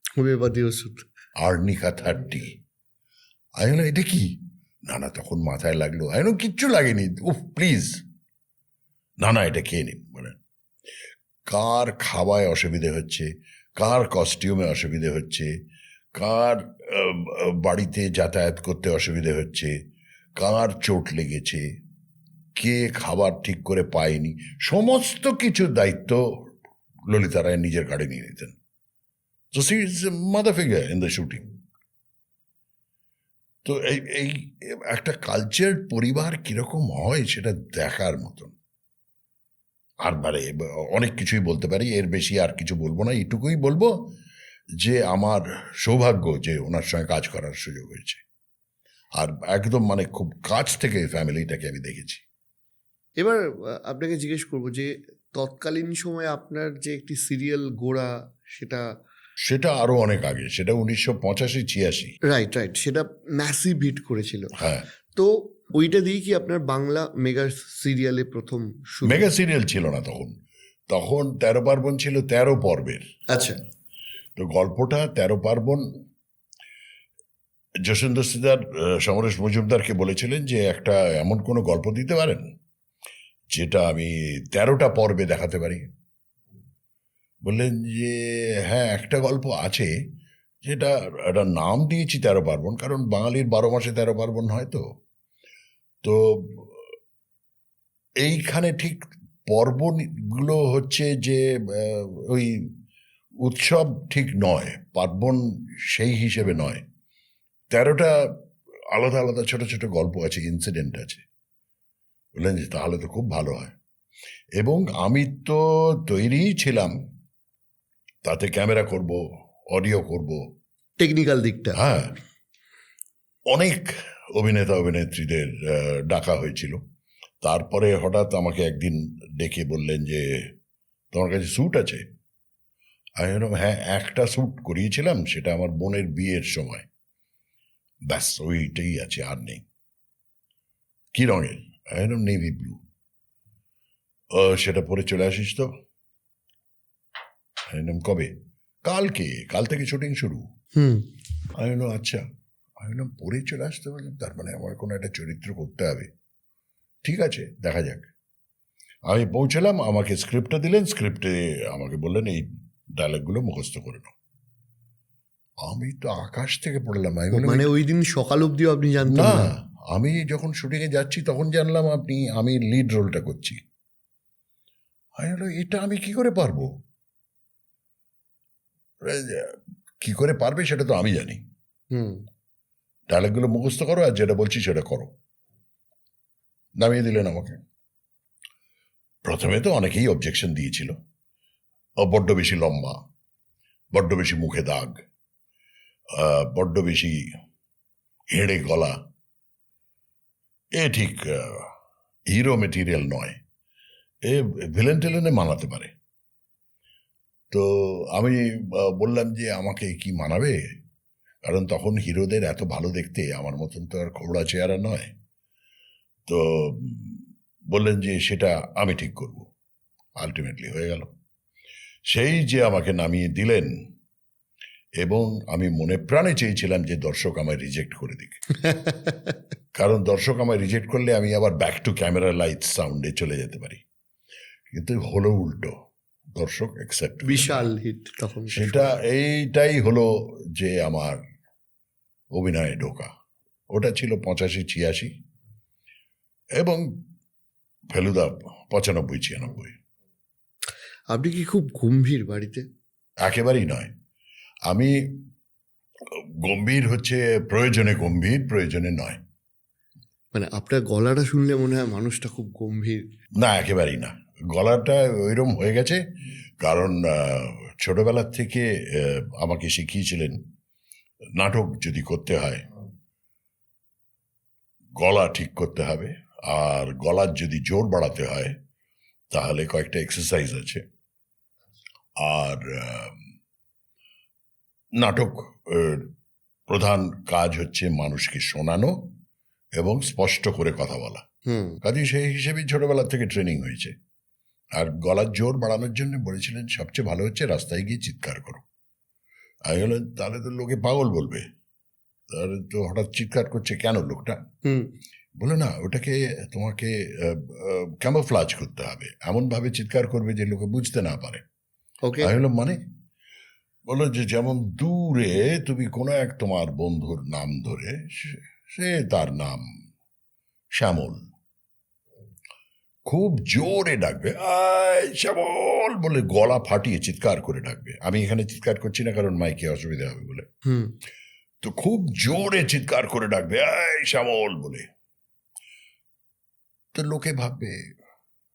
হোমিওপ্যাথি ওষুধ, আর্নিকা 30। আমি বললাম এটা কি? না তখন মাথায় লাগলো। আমি বললাম কিচ্ছু লাগেনি, উফ প্লিজ। না এটা খেয়ে নিন। মানে কার খাওয়ায় অসুবিধে হচ্ছে, কার কস্টিউমে অসুবিধে হচ্ছে, কার বাড়িতে যাতায়াত করতে অসুবিধে হচ্ছে, কার চোট লেগেছে, কে খাবার ঠিক করে পায়নি, সমস্ত কিছুর দায়িত্ব ললিতা রায় নিজের গাড়ি নিয়ে নিতেন। So she is a mother figure in the shooting. তো এই একটা কালচার পরিবার কিরকম হয় সেটা দেখার মতন। আর মানে অনেক কিছুই বলতে পারি, এর বেশি আর কিছু বলবো না। এইটুকুই বলবো যে আমার সৌভাগ্য যে ওনার সঙ্গে কাজ করার সুযোগ হয়েছে, আর একদম মানে খুব কাছ থেকে ফ্যামিলিটাকে আমি দেখেছি। এবার আপনাকে জিজ্ঞেস করবো যে তৎকালীন সময়ে আপনার যে একটি সিরিয়াল গোড়া, সেটা আরো অনেক আগে, সেটা 1985-86। রাইট, সেটা ম্যাসিভ হিট করেছিল। হ্যাঁ, তো ওইটা দিয়ে কি আপনার বাংলা মেগা সিরিয়ালে প্রথম শুরু? মেগা সিরিয়াল ছিল না তখন 13 পার্বণ ছিল 13 পর্বের। আচ্ছা। তো গল্পটা 13 পার্বণ যশোন্দর সিদার সমরেশ মজুমদারকে বলেছিলেন যে একটা এমন কোনো গল্প দিতে পারেন যেটা আমি 13টা পর্বে দেখাতে পারি। বললেন যে হ্যাঁ, একটা গল্প আছে যেটা একটা নাম দিয়েছি 13 পার্বণ, কারণ বাঙালির 12 মাসে 13 পার্বণ হয়। তো এইখানে ঠিক পর্বগুলো হচ্ছে যে ওই উৎসব ঠিক নয়, পার্বণ সেই হিসেবে নয়। 13টা আলাদা আলাদা ছোট ছোট গল্প আছে, ইনসিডেন্ট আছে। বললেন যে তাহলে তো খুব ভালো হয়। এবং আমি তো তৈরিই ছিলাম, তাতে ক্যামেরা করব, অডিও করব, টেকনিক্যাল দিকটা। হ্যাঁ, অনেক অভিনেতা অভিনেত্রীদের ডাকা হয়েছিল। তারপরে হঠাৎ আমাকে একদিন ডেকে বললেন যে তোমার কাছে স্যুট আছে? আমি বললাম হ্যাঁ একটা স্যুট করিয়েছিলাম, সেটা আমার বোনের বিয়ের সময়, ব্যাস ওইটাই আছে, আর নেই। কি রঙের? আমি বললাম নেভি ব্লু। সেটা পরে চলে আসিস তো। আমি বললাম কবে? কালকে, কাল থেকে শুটিং শুরু। হুম। আমি বললাম আচ্ছা। আমি বললাম পরে চলে আসতে পারলাম, তার মানে আমার কোনো একটা চরিত্র করতে হবে। ঠিক আছে, দেখা যাক। আমি পৌঁছালাম, আমাকে স্ক্রিপ্টটা দিলেন, স্ক্রিপ্টে আমাকে বললেন এই ডায়লগগুলো মুখস্থ করে নাও। আমি তো আকাশ থেকে পড়লাম। আমি বললাম, মানে ওই দিন সকাল অবধিও আপনি জানতেন না, না? আমি যখন শুটিংয়ে যাচ্ছি তখন জানলাম আমি লিড রোলটা করছি। আমি বললাম এটা আমি কি করে পারবো? কি করে পারবে সেটা তো আমি জানি। হুম। ডায়লগগুলো মুখস্থ করো আর যেটা বলছি সেটা করো। নামিয়ে দিলেন আমাকে। প্রথমে তো অনেকেই অবজেকশন দিয়েছিল, বড্ড বেশি লম্বা, বড্ড বেশি মুখে দাগ, বড্ড বেশি হেড়ে গলা, এ ঠিক হিরো মেটেরিয়াল নয়, এ ভিলেন টেলেনে মানাতে পারে। তো আমি বললাম যে আমাকে কি মানাবে, কারণ তখন হিরোদের এত ভালো দেখতে, আমার মতন তো আর খোড়া চেহারা নয়। তো বললেন যে সেটা আমি ঠিক করব। আলটিমেটলি হয়ে গেল। সেই যে আমাকে নামিয়ে দিলেন, এবং আমি মনে প্রাণে চেয়েছিলাম যে দর্শক আমায় রিজেক্ট করে দিক, কারণ দর্শক আমায় রিজেক্ট করলে আমি আবার ব্যাক টু ক্যামেরা লাইট সাউন্ডে চলে যেতে পারি। কিন্তু হলো উল্টো, দর্শক অ্যাকসেপ্ট। বিশাল হিট তখন। সেটা এইটাই হলো যে আমার অভিনয়ে ঢোকা। ওটা ছিল 85-86, এবং ফেলুদা 95-96। আপনি কি খুব গম্ভীর বাড়িতে? একেবারেই নয়। আমি গম্ভীর হচ্ছে প্রয়োজনে গম্ভীর, প্রয়োজনে নয়। মানে আপনার গলাটা শুনলে মনে হয় মানুষটা খুব গম্ভীর। না, একেবারেই না। গলাটা ওইরকম হয়ে গেছে কারণ ছোটবেলার থেকে আমাকে শিখিয়েছিলেন নাটক যদি করতে হয় গলা ঠিক করতে হবে, আর গলার যদি জোর বাড়াতে হয় তাহলে কয়েকটা এক্সারসাইজ আছে। আর নাটক প্রধান কাজ হচ্ছে মানুষকে শোনানো এবং স্পষ্ট করে কথা বলা। হুম। কাজে সেই হিসেবেই ছোটবেলা থেকে ট্রেনিং হয়েছে। আর গলার জোর বাড়ানোর জন্য বলেছিলেন সবচেয়ে ভালো হচ্ছে রাস্তায় গিয়ে চিৎকার করো। আমি বললাম তাহলে তো লোকে পাগল বলবে, তাহলে তো হঠাৎ চিৎকার করছে কেন লোকটা? হুম। বলে না, ওটাকে তোমাকে ক্যামোফ্লাজ করতে হবে, এমনভাবে চিৎকার করবে যে লোকে বুঝতে না পারে। ওকে। আমি বললাম মানে? বললো যে যেমন দূরে তুমি কোনো এক তোমার বন্ধুর নাম ধরে, সে তার নাম শ্যামল, খুব জোরে ডাকবে আয় শ্যামল বলে, গলা ফাটিয়ে চিৎকার করে ডাকবে। আমি এখানে চিৎকার করছি না কারণ মাইকে অসুবিধা হবে বলে। হুম। তো খুব জোরে চিৎকার করে ডাকবে আয় শ্যামল বলে। তো লোকে ভাববে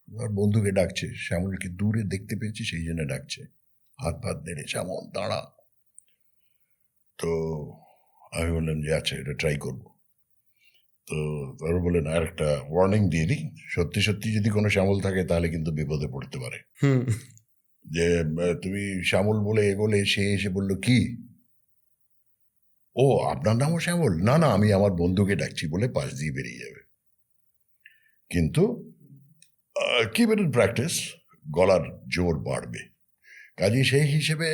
আর বন্ধুকে ডাকছে, শ্যামলকে দূরে দেখতে পেয়েছি সেই জন্য ডাকছে, হাত ভাত নেড়ে শ্যামল দাঁড়া। তো আমি বললাম যে আচ্ছা এটা ট্রাই করব। তো তারা বললেন আর একটা ওয়ার্নিং দিয়ে দিই, সত্যি সত্যি যদি কোনো শ্যামল থাকে তাহলে কিন্তু বিপদে পড়তে পারে। হুম। যে তুমি শ্যামল বলে এগোলে, সে এসে বলল কি, ও আপনার নামও শ্যামল? না না, আমি আমার বন্ধুকে ডাকছি বলে পাশ দিয়ে বেরিয়ে যাবে। কিন্তু কিপ ইট ইন প্র্যাকটিস, গলার জোর বাড়বে। কাজে সেই হিসেবে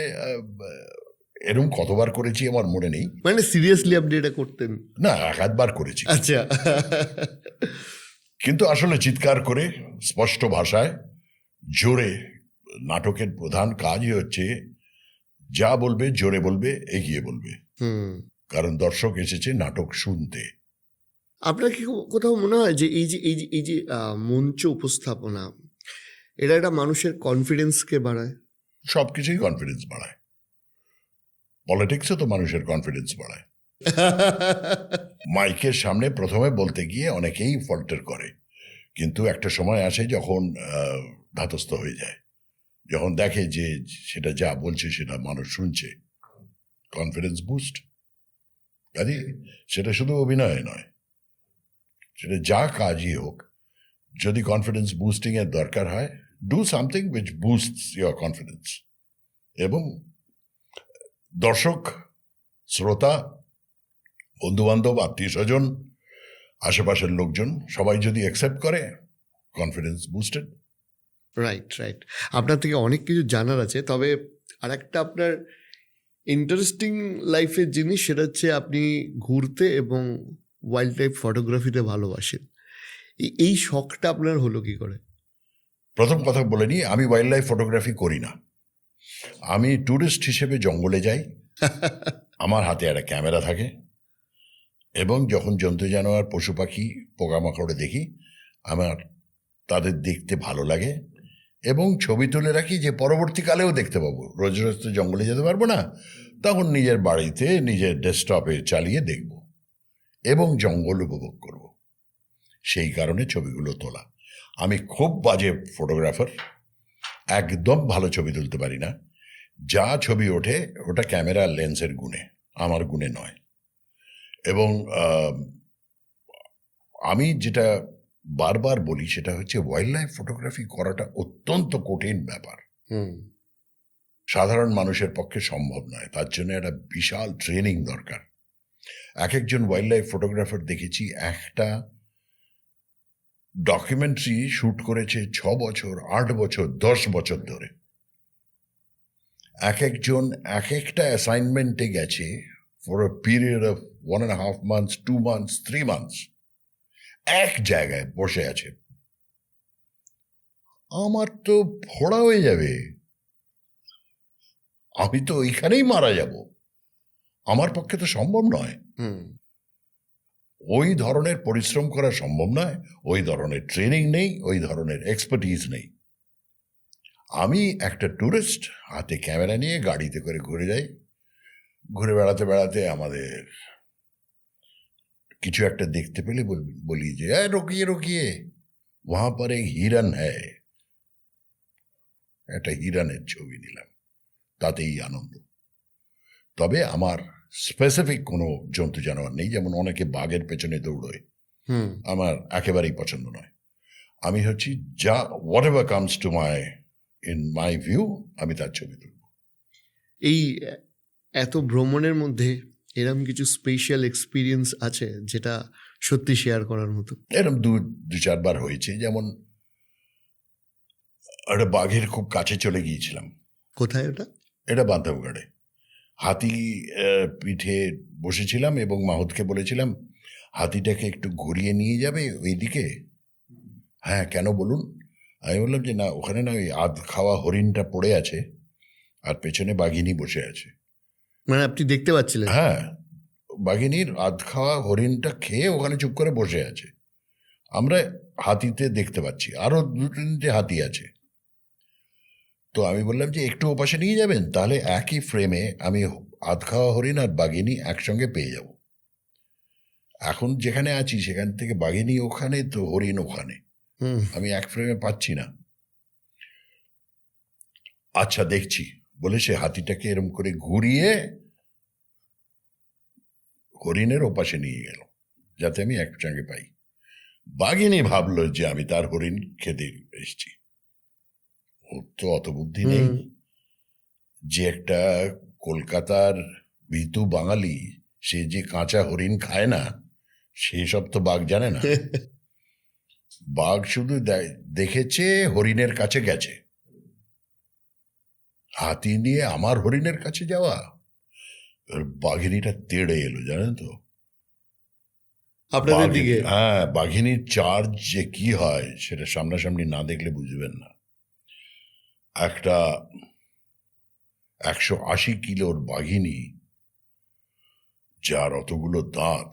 এরকম কতবার করেছি আমার মনে নেই। মানে সিরিয়াসলি আপনি এটা করতেন? না, এক আধবার করেছি। আচ্ছা। কিন্তু আসলে চিৎকার করে স্পষ্ট ভাষায় জোরে, নাটকের প্রধান কাজই হচ্ছে যা বলবে জোরে বলবে, এগিয়ে বলবে, হুম। কারণ দর্শক এসেছে নাটক শুনতে। আপনার কি কোথাও মনে হয় যে এই যে মঞ্চ উপস্থাপনা, এটা একটা মানুষের কনফিডেন্সকে বাড়ায়? সব কিছুই কনফিডেন্স বাড়ায়। পলিটিক্সে তো মানুষের কনফিডেন্স বাড়ায়। মাইকের সামনে প্রথমে বলতে গিয়ে অনেকেই ফল্টার করে, কিন্তু একটা সময় আসে যখন ধাতস্থ হয়ে যায়, যখন দেখে যে সেটা যা বলছে সেটা মানুষ শুনছে, কনফিডেন্স বুস্ট। কাজে সেটা শুধু অভিনয় নয়, সেটা যা কাজই হোক, যদি কনফিডেন্স বুস্টিং এর দরকার হয়, do something which বুস্টস your confidence, এবং দর্শক, শ্রোতা, বন্ধুবান্ধব, আত্মীয় স্বজন, আশেপাশের লোকজন সবাই যদি অ্যাকসেপ্ট করে, কনফিডেন্স বুস্টেড। রাইট রাইট, আপনার থেকে অনেক কিছু জানার আছে। তবে আর একটা আপনার ইন্টারেস্টিং লাইফের জিনিস, সেটা হচ্ছে আপনি ঘুরতে এবং ওয়াইল্ড লাইফ ফটোগ্রাফিতে ভালোবাসেন। এই শখটা আপনার হলো কি করে? প্রথম কথা বলে নিই, আমি ওয়াইল্ড লাইফ ফটোগ্রাফি করি না। আমি ট্যুরিস্ট হিসেবে জঙ্গলে যাই, আমার হাতে একটা ক্যামেরা থাকে, এবং যখন জন্তু জানোয়ার, পশু পাখি, পোকামাকড়ে দেখি, আমার তাদের দেখতে ভালো লাগে এবং ছবি তুলে রাখি, যে পরবর্তীকালেও দেখতে পাবো। রোজ রোজ তো জঙ্গলে যেতে পারবো না, তখন নিজের বাড়িতে নিজের ডেস্কটপে চালিয়ে দেখব এবং জঙ্গল উপভোগ করব। সেই কারণে ছবিগুলো তোলা। আমি খুব বাজে ফটোগ্রাফার, একদম ভালো ছবি তুলতে পারি না। যা ছবি ওঠে ওটা ক্যামেরা লেন্সের গুণে, আমার গুণে নয়। এবং আমি যেটা বারবার বলি সেটা হচ্ছে, ওয়াইল্ড লাইফ ফটোগ্রাফি করাটা অত্যন্ত কঠিন ব্যাপার। সাধারণ মানুষের পক্ষে সম্ভব নয়, তার জন্য একটা বিশাল ট্রেনিং দরকার। এক একজন ওয়াইল্ড লাইফ ফটোগ্রাফার দেখেছি একটা ডকুমেন্টারি শ্যুট করেছে 6 বছর, 8 বছর, 10 বছর ধরে। এক একজন এক একটা অ্যাসাইনমেন্টে গেছে for a period of 1.5 months, 2 months, 3 months, এক জায়গায় বসে আছে। আমার তো ফোড়া হয়ে যাবে, আমি তো ওইখানেই মারা যাব, আমার পক্ষে তো সম্ভব নয়। ওই ধরনের পরিশ্রম করা সম্ভব নয়, ওই ধরনের ট্রেনিং নেই, ওই ধরনের এক্সপার্টিজ নেই। আমি একটা ট্যুরিস্ট, হাতে ক্যামেরা নিয়ে গাড়িতে করে ঘুরে যাই। ঘুরে বেড়াতে বেড়াতে আমাদের কিছু একটা দেখতে পেলে বলি যে রোকিয়ে রোকিয়ে, ওহা পর এক হিরণ হ্যায়। একটা হিরণের ছবি নিলাম, তাতেই আনন্দ। তবে আমার স্পেসিফিক কোনো জন্তু জানোয়ার নেই, যেমন অনেকে বাঘের পেছনে দৌড়োয়, আমার একেবারেই পছন্দ নয়। আমি হচ্ছি যা what ever comes to in my view, আমি তার ছবি তুলব। এই এত ভ্রমণের মধ্যে এরকম কিছু স্পেশাল এক্সপিরিয়েন্স আছে যেটা সত্যি শেয়ার করার মতো? এরকম দু চারবার হয়েছে। যেমন একটা বাঘের খুব কাছে চলে গিয়েছিলাম। কোথায় ওটা? এটা বান্ধবগড়ে। হাতি পিঠে বসেছিলাম এবং মাহুতকে বলেছিলাম হাতিটাকে একটু ঘুরিয়ে নিয়ে যাবে ওইদিকে। হ্যাঁ, কেন বলুন? আমি বললাম যে না, ওখানে না ওই আধ খাওয়া হরিণটা পড়ে আছে আর পেছনে বাঘিনী বসে আছে। মানে আপনি দেখতে পাচ্ছিলেন? হ্যাঁ, বাঘিনীর আধ খাওয়া হরিণটা খেয়ে ওখানে চুপ করে বসে আছে, আমরা হাতিতে দেখতে পাচ্ছি, আরো 2-3টে হাতি আছে। তো আমি বললাম যে একটু ওপাশে নিয়ে যাবেন, তাহলে একই ফ্রেমে আমি আধ খাওয়া হরিণ আর বাঘিনী একসঙ্গে পেয়ে যাব। এখন যেখানে আছি সেখান থেকে বাঘিনী ওখানে, তো হরিণ ওখানে, আমি এক ফ্রেমে পাচ্ছি না। আচ্ছা দেখছি বলে সে হাতিটাকে এরম করে ঘুরিয়ে হরিণের ওপাশে নিয়ে গেল, যাতে আমি একসঙ্গে পাই। বাঘিনী ভাবলো যে আমি তার হরিণ খেতে এসছি। ওর তো অত বুদ্ধি নেই যে একটা কলকাতার ভীতু বাঙালি, সে যে কাঁচা হরিণ খায় না, সেসব তো বাঘ জানে না। বাঘ শুধু দেখেছে হরিণের কাছে গেছে, হাতি নিয়ে আমার হরিণের কাছে যাওয়া। বাঘিনীটা তেড়ে এলো, জানেন তো আপনাদের দিকে? হ্যাঁ, বাঘিনীর চার্জ যে কি হয় সেটা সামনাসামনি না দেখলে বুঝবেন না। একটা 180 কিলোর বাঘিনী, যার অতগুলো দাঁত,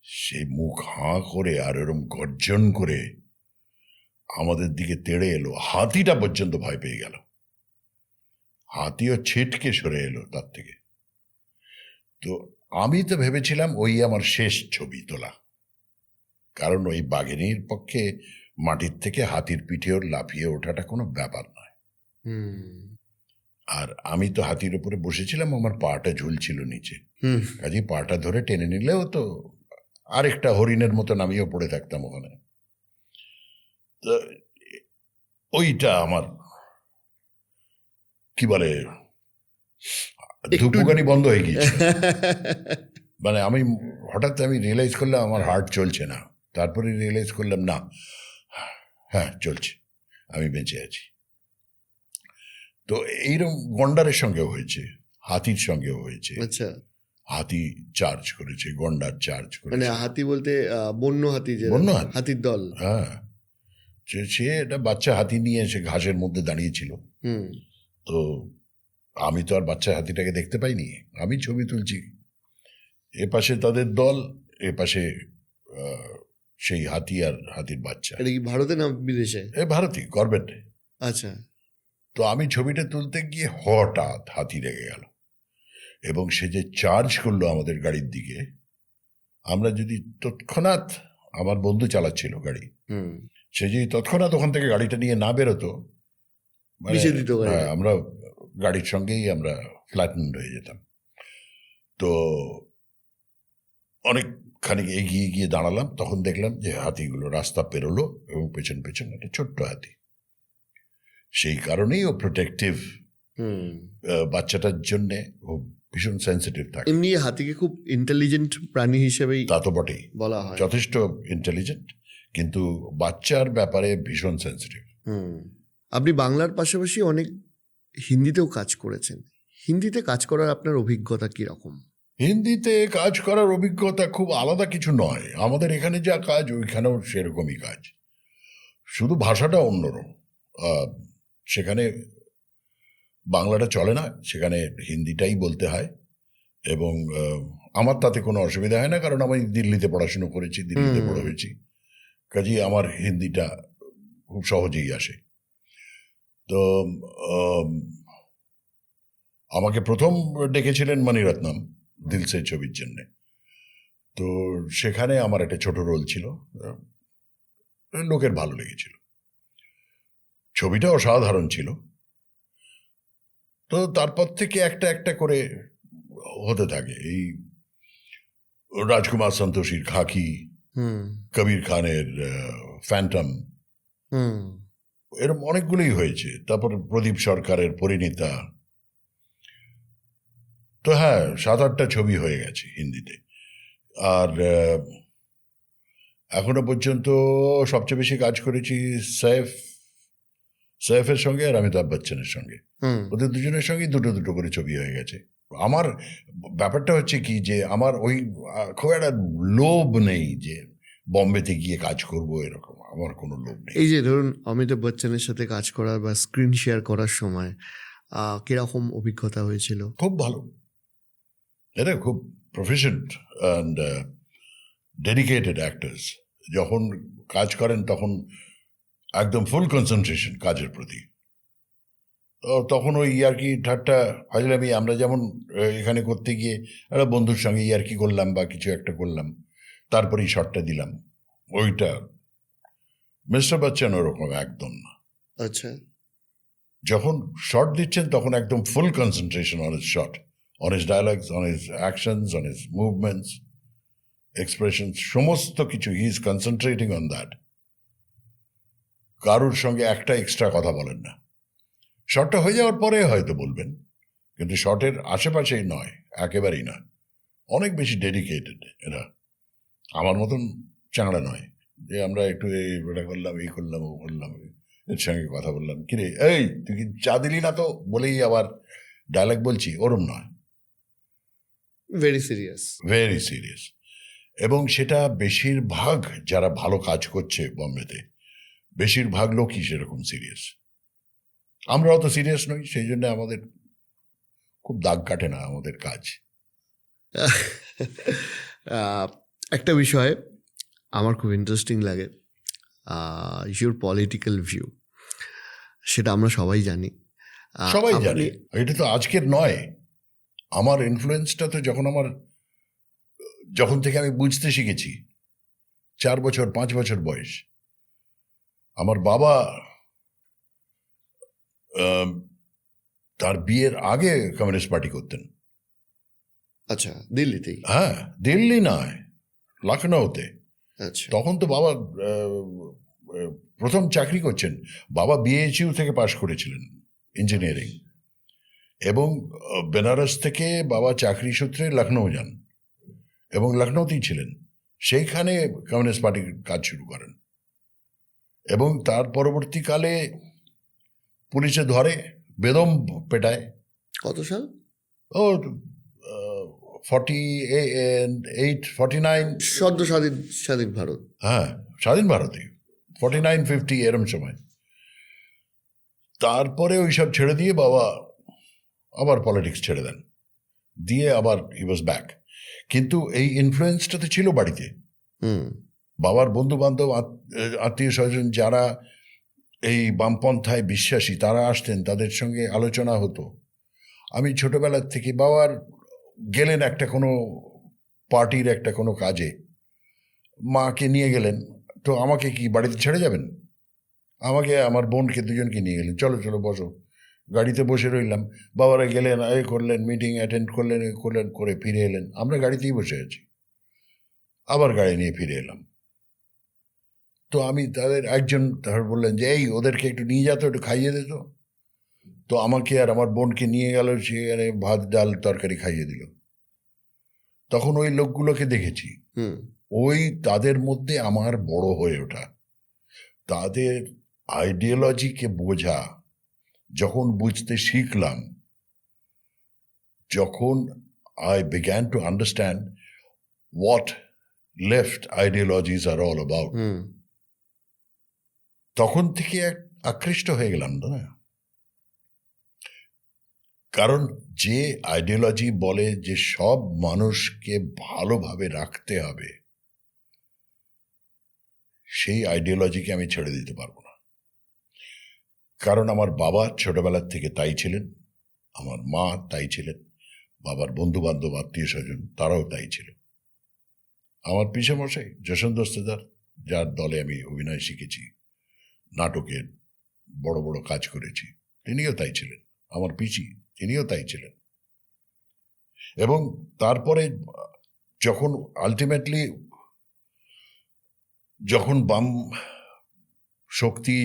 সে মুখ হাঁ করে আর এরম গর্জন করে আমাদের দিকে তেড়ে এলো। হাতিটা পর্যন্ত ভয় পেয়ে গেল, হাতিও ছিটকে সরে এলো তার থেকে। তো আমি তো ভেবেছিলাম ওই আমার শেষ ছবি তোলা, কারণ ওই বাঘিনীর পক্ষে মাটির থেকে হাতির পিঠেও লাফিয়ে ওঠাটা কোনো ব্যাপার নয়। আর আমি তো হাতির উপরে বসেছিলাম, আমার পাটা ঝুলছিল নিচে, কাজে পাটা ধরে টেনে নিলেও তো আরেকটা হরিণের মতন আমিও পড়ে থাকতাম ওখানে। তো ওইটা আমার কি বলে ধুপুকানি বন্ধ হয়ে গিয়েছে। মানে হঠাৎ আমি রিয়েলাইজ করলাম আমার হার্ট চলছে না, তারপরে রিয়েলাইজ করলাম না, হ্যাঁ চলছে, আমি বেঁচে আছি। তো এইরকম গন্ডারের সঙ্গেও হয়েছে, হাতির সঙ্গেও হয়েছে। আচ্ছা, হাতি চার্জ করেছে, গন্ডার চার্জ মানে করেছে। হাতি বলতে বন্য হাতি, যে বন্য হাতি? হাতির দল। হ্যাঁ, সে একটা বাচ্চা হাতি নিয়ে এসে ঘাসের মধ্যে দাঁড়িয়েছিল। হুম, তো আমি তো আর বাচ্চা হাতিটাকে দেখতে পাইনি, আমি ছবি তুলছি, এ পাশে তাদের দল, এ পাশে সেই হাতি আর হাতির বাচ্চা। এটা কি ভারতে না বিদেশে? ভারতী গভর্নমেন্ট। আচ্ছা, তো আমি ছবিটা তুলতে গিয়ে হঠাৎ হাতি রেগে গেল এবং সে যে চার্জ করলো আমাদের গাড়ির দিকে, আমরা যদি তৎক্ষণাৎ, আমার বন্ধু চালাচ্ছিল গাড়ি, হুম, সে যদি তৎক্ষণাৎ ওখান থেকে গাড়িটা নিয়ে না বেরোতো, মানে মিশে দিত গাড়িটা। হ্যাঁ, আমরা গাড়ির সঙ্গেই আমরা ফ্ল্যাটেন্ড হয়ে যেতাম। তো অনেকখানি এগিয়ে গিয়ে দাঁড়ালাম, তখন দেখলাম যে হাতিগুলো রাস্তা পেরোলো এবং পেছন পেছন একটা ছোট্ট হাতি। সেই কারণেই ও প্রোটেক্টিভ, হুম। বাচ্চাটার জন্যে ও ভীষণ সেন্সিটিভ থাকে। এমনি হাতিকে খুব ইন্টেলিজেন্ট প্রাণী হিসেবেই তা তো বটেই, বলা হয়। যথেষ্ট ইন্টেলিজেন্ট, কিন্তু বাচ্চার ব্যাপারে ভীষণ সেন্সিটিভ। হুম। আপনি বাংলার পাশাপাশি অনেক হিন্দিতেও কাজ করেছেন। হিন্দিতে কাজ করার আপনার অভিজ্ঞতা কিরকম? হিন্দিতে কাজ করার অভিজ্ঞতা খুব আলাদা কিছু নয়, আমাদের এখানে যা কাজ ওইখানেও সেরকমই কাজ, শুধু ভাষাটা অন্যরকম। সেখানে বাংলাটা চলে না, সেখানে হিন্দিটাই বলতে হয়, এবং আমার তাতে কোনো অসুবিধা হয় না, কারণ আমি দিল্লিতে পড়াশুনো করেছি, দিল্লিতে বড় হয়েছি, কাজেই আমার হিন্দিটা খুব সহজেই আসে। তো আমাকে প্রথম ডেকেছিলেন মণিরত্নম দিল সে ছবির জন্যে। তো সেখানে আমার একটা ছোট রোল ছিল, লোকের ভালো লেগেছিল, ছবিটা অসাধারণ ছিল। তো তারপর থেকে একটা একটা করে হতে থাকে, এই রাজকুমার সন্তোষীর খাকি, হুম, কবির খানের ফ্যান্টম, হুম, এরকম অনেকগুলোই হয়েছে। তারপর প্রদীপ সরকারের পরিণীতা। তো হ্যাঁ, 7-8টা ছবি হয়ে গেছে হিন্দিতে। আর এখনো পর্যন্ত সবচেয়ে বেশি কাজ করেছি সৈফের সঙ্গে আর অমিতাভ বচ্চনের সঙ্গে। হুম। ওদের দুজনের সঙ্গেই দুটো দুটো করে ছবি হয়ে গেছে। আমার ব্যাপারটা হচ্ছে কি, যে আমার ওই খুব একটা লোভ নেই যে বম্বেতে গিয়ে কাজ করব, এরকম আমার কোনো লোভ নেই। এই যে ধরুন অমিতাভ বচ্চনের সাথে কাজ করার বা স্ক্রিন শেয়ার করার সময় কিরকম অভিজ্ঞতা হয়েছিল? খুব ভালো, এরা খুব প্রফেশনাল অ্যান্ড ডেডিকেটেড অ্যাক্টার্স। যখন কাজ করেন তখন একদম ফুল কনসেন্ট্রেশন কাজের প্রতি। তখন ওই ইয়ার্কি ঠাট্টা ফাজলামি আমরা যেমন এখানে করতে গিয়ে একটা বন্ধুর সঙ্গে ইয়ার্কি করলাম বা কিছু একটা করলাম, তারপরেই শটটা দিলাম, ওইটা মিস্টার বচ্চন ওরকম একদম না। আচ্ছা, যখন শট দিচ্ছেন তখন একদম ফুল concentration on his shot, on his dialogues, on his actions, on his movements, expressions, সমস্ত কিছু he is concentrating on that. কারুর সঙ্গে একটা এক্সট্রা কথা বলেন না, শটটা হয়ে যাওয়ার পরে হয়তো বলবেন, কিন্তু শটের আশেপাশেই নয়, একেবারেই নয়। অনেক বেশি ডেডিকেটেড এরা, আমার মতন চাঁড়া নয় যে আমরা একটু এটা করলাম, এই করলাম, ও করলাম, এর সঙ্গে কথা বললাম, কিরে এই তুই কি চা দিলি না তো বলেই আবার ডায়লগ বলছি, ওরম নয়। Very serious. Very serious. এবং সেটা বেশিরভাগ যারা ভালো কাজ করছে বম্বেতে, বেশিরভাগ লোকই সেরকম সিরিয়াস। আমরা অত সিরিয়াস নই, সেই জন্য আমাদের খুব দাগ কাটে না আমাদের কাজ। একটা বিষয় আমার খুব ইন্টারেস্টিং লাগে, ইউর পলিটিক্যাল ভিউ, সেটা আমরা সবাই জানি। সবাই আপনি- জানে, এটা তো আজকের নয়। আমার ইনফ্লুয়েন্সটা তো যখন থেকে আমি বুঝতে শিখেছি, 4 বছর 5 বছর বয়স। আমার বাবা তার বিয়ের আগে কমিউনিস্ট পার্টি করতেন। আচ্ছা, দিল্লিতেই? হ্যাঁ, দিল্লি নয়, লখনৌতে। আচ্ছা, তখন তো বাবা প্রথম চাকরি করছেন। বাবা বিএইচইউ থেকে পাশ করেছিলেন ইঞ্জিনিয়ারিং, এবং বেনারস থেকে বাবা চাকরি সূত্রে লখনৌ যান এবং লখনৌতেই ছিলেন, সেইখানে কমিউনিস্ট পার্টির কাজ শুরু করেন এবং তার পরবর্তীকালে পুলিশে ধরে, বেদম পেটায়। কত সাল? ও 48, 49, সদ্য স্বাধীন স্বাধীন ভারত। হ্যাঁ স্বাধীন ভারতে 49, 50 এরম সময়। তারপরে ওইসব ছেড়ে দিয়ে বাবা আবার পলিটিক্স ছেড়ে দেন, দিয়ে আবার হি ওয়াজ ব্যাক। কিন্তু এই ইনফ্লুয়েন্সটা তো ছিল বাড়িতে। হুম বাবার বন্ধু বান্ধব, আত্মীয় স্বজন যারা এই বামপন্থায় বিশ্বাসী, তারা আসতেন, তাদের সঙ্গে আলোচনা হতো। আমি ছোটবেলার থেকে বাবার গেলেন একটা কোনো পার্টির একটা কোনো কাজে, মাকে নিয়ে গেলেন, তো আমাকে কি বাড়িতে ছেড়ে যাবেন? আমাকে আমার বোনকে দুজনকে নিয়ে গেলেন, চলো চলো বসো, গাড়িতে বসে রইলাম। বাবারা গেলেন, এ করলেন, মিটিং অ্যাটেন্ড করলেন, এ করলেন, করে ফিরে এলেন, আমরা গাড়িতেই বসে আছি, আবার গাড়ি নিয়ে ফিরে এলাম। তো আমি তাদের একজন তারপর বললেন যে এই ওদেরকে একটু নিয়ে যেত, একটু খাইয়ে দিত। তো আমাকে আর আমার বোনকে নিয়ে গেল, সেখানে ভাত ডাল তরকারি খাইয়ে দিল। তখন ওই লোকগুলোকে দেখেছি, হুম ওই তাদের মধ্যে আমার বড় হয়ে ওঠা, তাদের আইডিওলজিকে বোঝা যখন বুঝতে শিখলাম, যখন I began to understand what left ideologies are all about, hmm তখন থেকে এক আকৃষ্ট হয়ে গেলাম না। কারণ যে আইডিওলজি বলে যে সব মানুষকে ভালোভাবে রাখতে হবে, সেই আইডিওলজিকে আমি ছেড়ে দিতে পারবো না। কারণ আমার বাবা ছোটবেলার থেকে তাই ছিলেন, আমার মা তাই ছিলেন, বাবার বন্ধু বান্ধব আত্মীয় স্বজন তারাও তাই ছিল। আমার পিসেমশাই যশোন্ত দস্তেদার, যার দলে আমি অভিনয় শিখেছি, নাটকের বড় বড় কাজ করেছি, তিনিও তাই ছিলেন। আমার পিসি, তিনিও তাই ছিলেন। এবং তারপরে যখন আলটিমেটলি যখন বাম শক্তি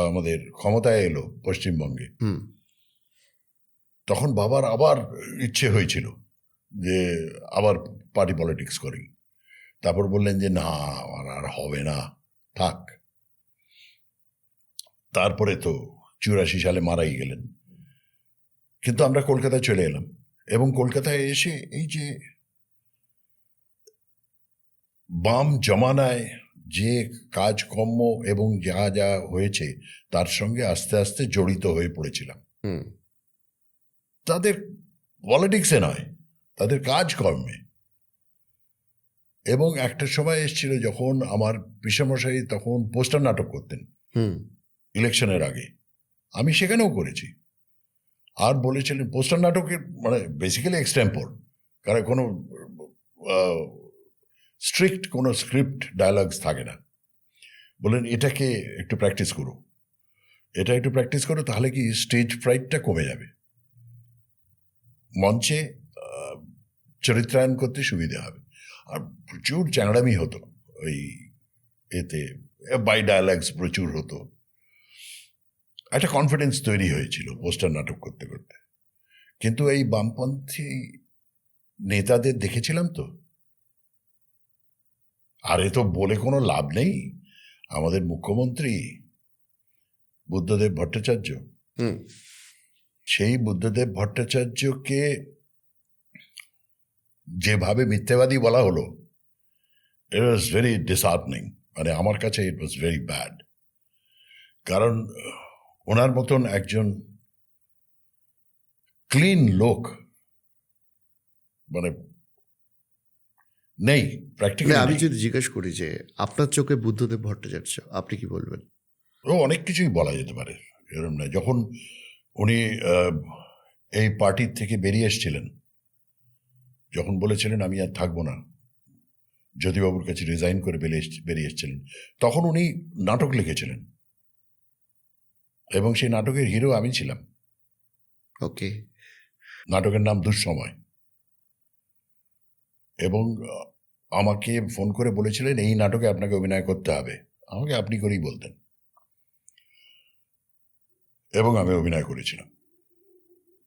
আমাদের ক্ষমতায় এলো পশ্চিমবঙ্গে, হুম তখন বাবার আবার ইচ্ছে হয়েছিল যে আবার পার্টি পলিটিক্স করি। তারপর বললেন যে না, আমার আর হবে না, থাক। তারপরে তো 84 সালে মারাই গেলেন। কিন্তু আমরা কলকাতায় চলে এলাম এবং কলকাতায় এসে এই যে বাম জমানায় যে কাজকর্ম এবং যা যা হয়েছে তার সঙ্গে আস্তে আস্তে জড়িত হয়ে পড়েছিলাম। হুম তাদের পলিটিক্সে নয়, তাদের কাজকর্মে। এবং একটা সময় এসেছিল যখন আমার পিসেমশাই তখন পোস্টার নাটক করতেন হুম ইলেকশনের আগে, আমি সেখানেও করেছি। আর বলেছিলেন পোস্টার নাটকের মানে বেসিক্যালি এক্সটেম্পোর, কারণ কোনো স্ট্রিক্ট কোনো স্ক্রিপ্ট ডায়ালগস থাকে না। বললেন এটাকে একটু প্র্যাকটিস করো, এটা একটু প্র্যাকটিস করো, তাহলে কি স্টেজ ফ্রাইটটা কমে যাবে, মঞ্চে চরিত্রায়ন করতে সুবিধা হবে। আর প্রচুর চ্যাংড়ামি হতো ওই এতে, বাই ডায়ালগস প্রচুর হতো। একটা কনফিডেন্স তৈরি হয়েছিল পোস্টার নাটক করতে করতে। কিন্তু এই বামপন্থী নেতাদের দেখেছিলাম তো, আর এ তো বলে কোনো লাভ নেই, আমাদের মুখ্যমন্ত্রী বুদ্ধদেব ভট্টাচার্য, হুম সেই বুদ্ধদেব ভট্টাচার্যকে যেভাবে মিথ্যাবাদী বলা হলো, ইট ওয়াজ ভেরি ডিসহার্টনিং। মানে আমার কাছে ইট ওয়াজ ভেরি ব্যাড। কারণ ওনার মতন একজন ক্লিন লোক মানে নেই না, আমি প্র্যাকটিক্যালি। যদি জিজ্ঞেস করি যে আপনার চোখে বুদ্ধদেব ভট্টাচার্য, আপনি কি বলবেন? ও অনেক কিছুই বলা যেতে পারে, এরকম না। যখন উনি এই পার্টির থেকে বেরিয়ে এসেছিলেন, যখন বলেছিলেন আমি আর থাকবো না, জ্যোতিবাবুর কাছে রিজাইন করে বেরিয়ে এসেছিলেন, তখন উনি নাটক লিখেছিলেন এবং সেই নাটকের হিরো আমি ছিলাম। ওকে। নাটকের নাম দুঃসময়। এবং আমাকে ফোন করে বলেছিলেন এই নাটকে আপনাকে অভিনয় করতে হবে, আমাকে আপনি করেই বলতেন, এবং আমি অভিনয় করেছিলাম।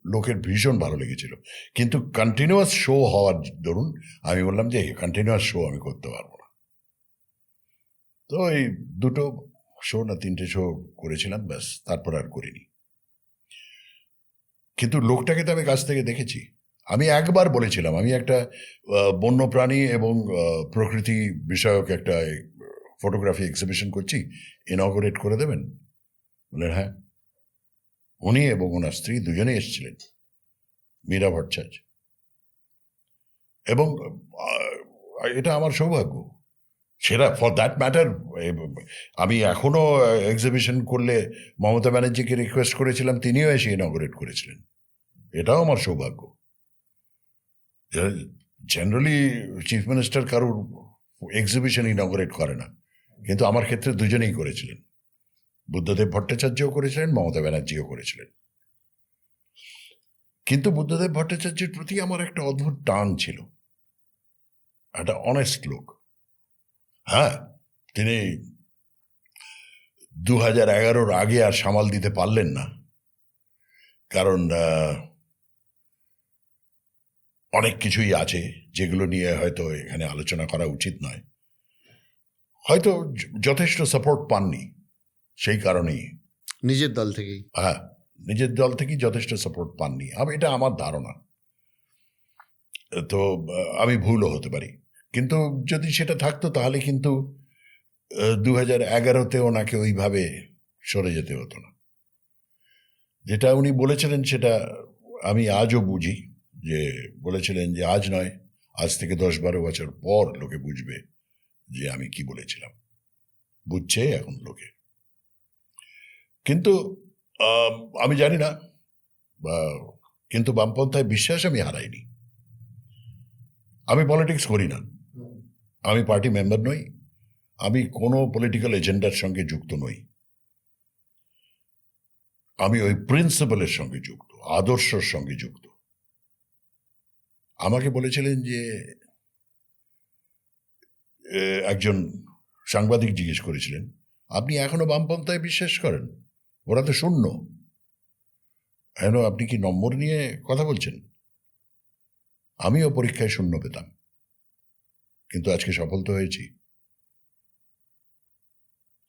লোকের ভীষণ ভালো লেগেছিল, কিন্তু কন্টিনিউয়াস শো হওয়ার দরুন আমি বললাম যে কন্টিনিউয়াস শো আমি করতে পারবো না। তো এই 2 শো না 3টে শো করেছিলাম, ব্যাস, তারপর আর করিনি। কিন্তু লোকটাকে তো আমি কাছ থেকে দেখেছি। আমি একবার বলেছিলাম আমি একটা বন্যপ্রাণী এবং প্রকৃতি বিষয়ক একটা ফটোগ্রাফি এক্সিবিশন করছি, ইনঅগারেট করে দেবেন? বললেন হ্যাঁ। উনি এবং ওনার স্ত্রী দুজনেই এসেছিলেন, মীরা ভট্টাচার্য। এবং এটা আমার সৌভাগ্য। সেটা ফর দ্যাট ম্যাটার আমি এখনো এক্সিবিশন করলে মমতা ব্যানার্জিকে রিকোয়েস্ট করেছিলাম, তিনিও এসে ইনঅগারেট করেছিলেন। এটাও আমার সৌভাগ্য। জেনারেলি চিফ মিনিস্টার কারোর এক্সিবিশন ইনঅগারেট করে না, কিন্তু আমার ক্ষেত্রে দুজনেই করেছিলেন। বুদ্ধদেব ভট্টাচার্যও করেছিলেন, মমতা ব্যানার্জিও করেছিলেন। কিন্তু বুদ্ধদেব ভট্টাচার্যের প্রতি আমার একটা অদ্ভুত টান ছিল, একটা অনেস্ট লোক। হ্যাঁ, তিনি 2011-র আগে আর সামাল দিতে পারলেন না, কারণ অনেক কিছুই আছে যেগুলো নিয়ে হয়তো এখানে আলোচনা করা উচিত নয়। হয়তো যথেষ্ট সাপোর্ট পাননি, সেই কারণেই। নিজের দল থেকেই? হ্যাঁ, নিজের দল থেকেই যথেষ্ট সাপোর্ট পাননি। এটা আমার ধারণা, তো আমি ভুলও হতে পারি। কিন্তু যদি সেটা থাকতো তাহলে কিন্তু 2011-তে ওনাকে ওইভাবে সরে যেতে হতো না। যেটা উনি বলেছিলেন সেটা আমি আজও বুঝি, যে বলেছিলেন যে আজ নয়, আজ থেকে 10-12 বছর পর লোকে বুঝবে যে আমি কি বলেছিলাম। বুঝছে এখন লোকে। কিন্তু আমি জানি না, কিন্তু বামপন্থায় বিশ্বাস আমি হারাইনি। আমি পলিটিক্স করি না, আমি পার্টি মেম্বার নই, আমি কোনো পলিটিক্যাল এজেন্ডার সঙ্গে যুক্ত নই। আমি ওই প্রিন্সিপালের সঙ্গে যুক্ত, আদর্শের সঙ্গে যুক্ত। আমাকে বলেছিলেন যে, একজন সাংবাদিক জিজ্ঞেস করেছিলেন, আপনি এখনো বামপন্থায় বিশ্বাস করেন? ওরা তো শূন্য, কেন আপনি কি নম্বর নিয়ে কথা বলছেন? আমিও পরীক্ষায় 0 পেতাম, কিন্তু আজকে সফল তো হয়েছি।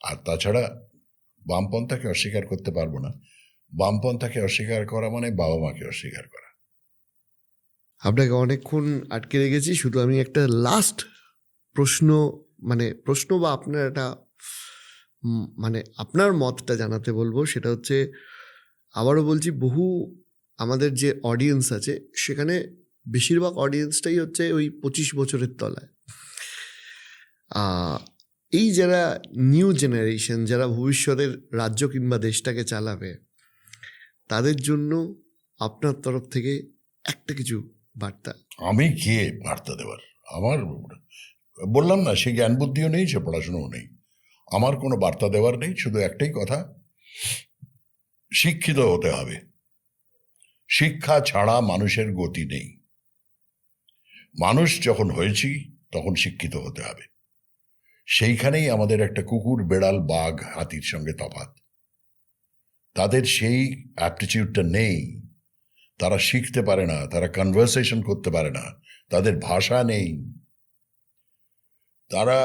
আর তাছাড়া বামপন্থাকে অস্বীকার করতে পারবো না। বামপন্থাকে অস্বীকার করা মানে বাবা মাকে অস্বীকার করা। আপনাকে অনেকক্ষণ আটকে রেখেছি, শুধু আমি একটা লাস্ট প্রশ্ন বা আপনার একটা মানে আপনার মতটা জানাতে বলবো। সেটা হচ্ছে, আবারও বলছি, বহু আমাদের যে অডিয়েন্স আছে সেখানে বেশিরভাগ অডিয়েন্সটাই হচ্ছে ওই 25 বছরের তলায়। এই যারা নিউ জেনারেশন, যারা ভবিষ্যতের রাজ্য কিংবা দেশটাকে চালাবে, তাদের জন্য আপনার তরফ থেকে একটা কিছু বার্তা। আমি কে বার্তা দেওয়ার? আমার বললাম না, সে জ্ঞান বুদ্ধিও নেই, সে পড়াশোনাও নেই। আমার কোনো বার্তা দেওয়ার নেই, শুধু একটাই কথা, শিক্ষিত হতে হবে। শিক্ষা ছাড়া মানুষের গতি নেই। মানুষ যখন হয়েছি তখন শিক্ষিত হতে হবে। সেইখানেই আমাদের একটা কুকুর, বেড়াল, বাঘ, হাতির সঙ্গে তফাৎ। তাদের সেই অ্যাপটিটিউডটা নেই, তারা শিখতে পারে না, তারা কনভারসেশন করতে পারে না, তাদের ভাষা নেই, তারা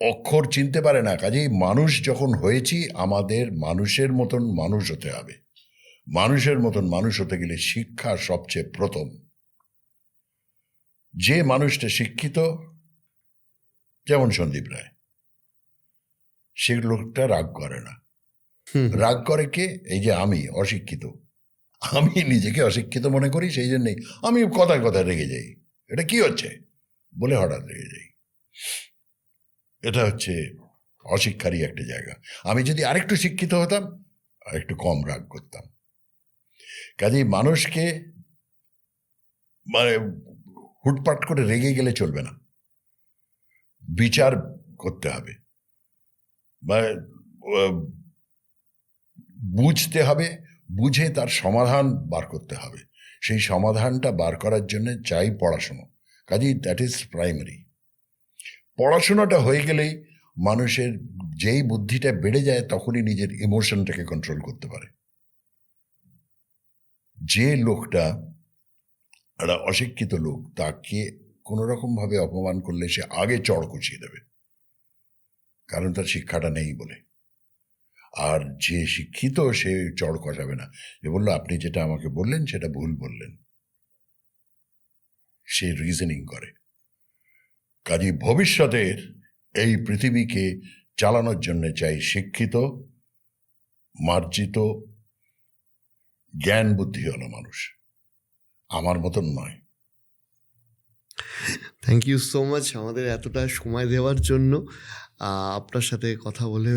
অক্ষর চিনতে পারে না। কাজেই মানুষ যখন হয়েছি, আমাদের মানুষের মতন মানুষ হতে হবে। মানুষের মতন মানুষ হতে গেলে শিক্ষা সবচেয়ে প্রথম। যে মানুষটা শিক্ষিত, যেমন সন্দীপ রায়, সে লোকটা রাগ করে না। রাগ করে কে? এই যে আমি অশিক্ষিত, আমি নিজেকে অশিক্ষিত মনে করি, সেই জন্যেই আমি কথায় কথায় রেগে যাই, এটা কি হচ্ছে বলে হঠাৎ রেগে যাই। এটা হচ্ছে অশিক্ষারই একটা জায়গা। আমি যদি আরেকটু শিক্ষিত হতাম, আরেকটু কম রাগ করতাম। কাজেই মানুষকে হুটপাট করে রেগে গেলে চলবে না, বিচার করতে হবে, বুঝতে হবে, বুঝে তার সমাধান বার করতে হবে। সেই সমাধানটা বার করার জন্য চাই পড়াশুনো। কাজেই দ্যাট ইজ প্রাইমারি। পড়াশোনাটা হয়ে গেলেই মানুষের যেই বুদ্ধিটা বেড়ে যায়, তখনই নিজের ইমোশনটাকে কন্ট্রোল করতে পারে। যে লোকটা একটা অশিক্ষিত লোক, তাকে কোনো রকম ভাবে অপমান করলে সে আগে চড় কুচিয়ে দেবে, কারণ তার শিক্ষাটা নেই বলে। আর যে শিক্ষিত সে চড় কষাবে না, যে বললো আপনি যেটা আমাকে বললেন সেটা ভুল বললেন, সে রিজনিং করে। কাজে ভবিষ্যতের এই পৃথিবীকে চালানোর জন্য চাই শিক্ষিত, মার্জিত, জ্ঞান বুদ্ধিওয়ালা মানুষ, আমার মতন নয়। থ্যাংক ইউ সো মাচ আমাদের এতটা সময় দেওয়ার জন্য। আপনার সাথে কথা বলে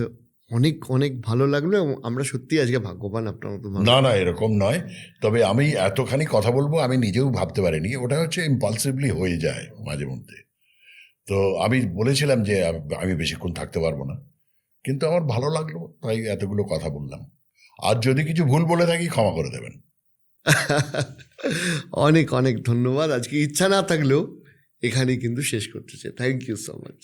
অনেক অনেক ভালো লাগলো, এবং আমরা সত্যি আজকে ভাগ্যবান আপনার মতো মানুষ। না না, এরকম নয়, তবে আমি এতখানি কথা বলবো আমি নিজেও ভাবতে পারিনি। ওটা হচ্ছে ইম্পালসিভলি হয়ে যায় মাঝে মধ্যে। তো আমি বলেছিলাম যে আমি বেশিক্ষণ থাকতে পারবো না, কিন্তু আমার ভালো লাগলো তাই এতগুলো কথা বললাম। আর যদি কিছু ভুল বলে থাকি ক্ষমা করে দেবেন। অনেক অনেক ধন্যবাদ। আজকে ইচ্ছা না থাকলেও এখানেই কিন্তু শেষ করতে চাই। Thank you so much.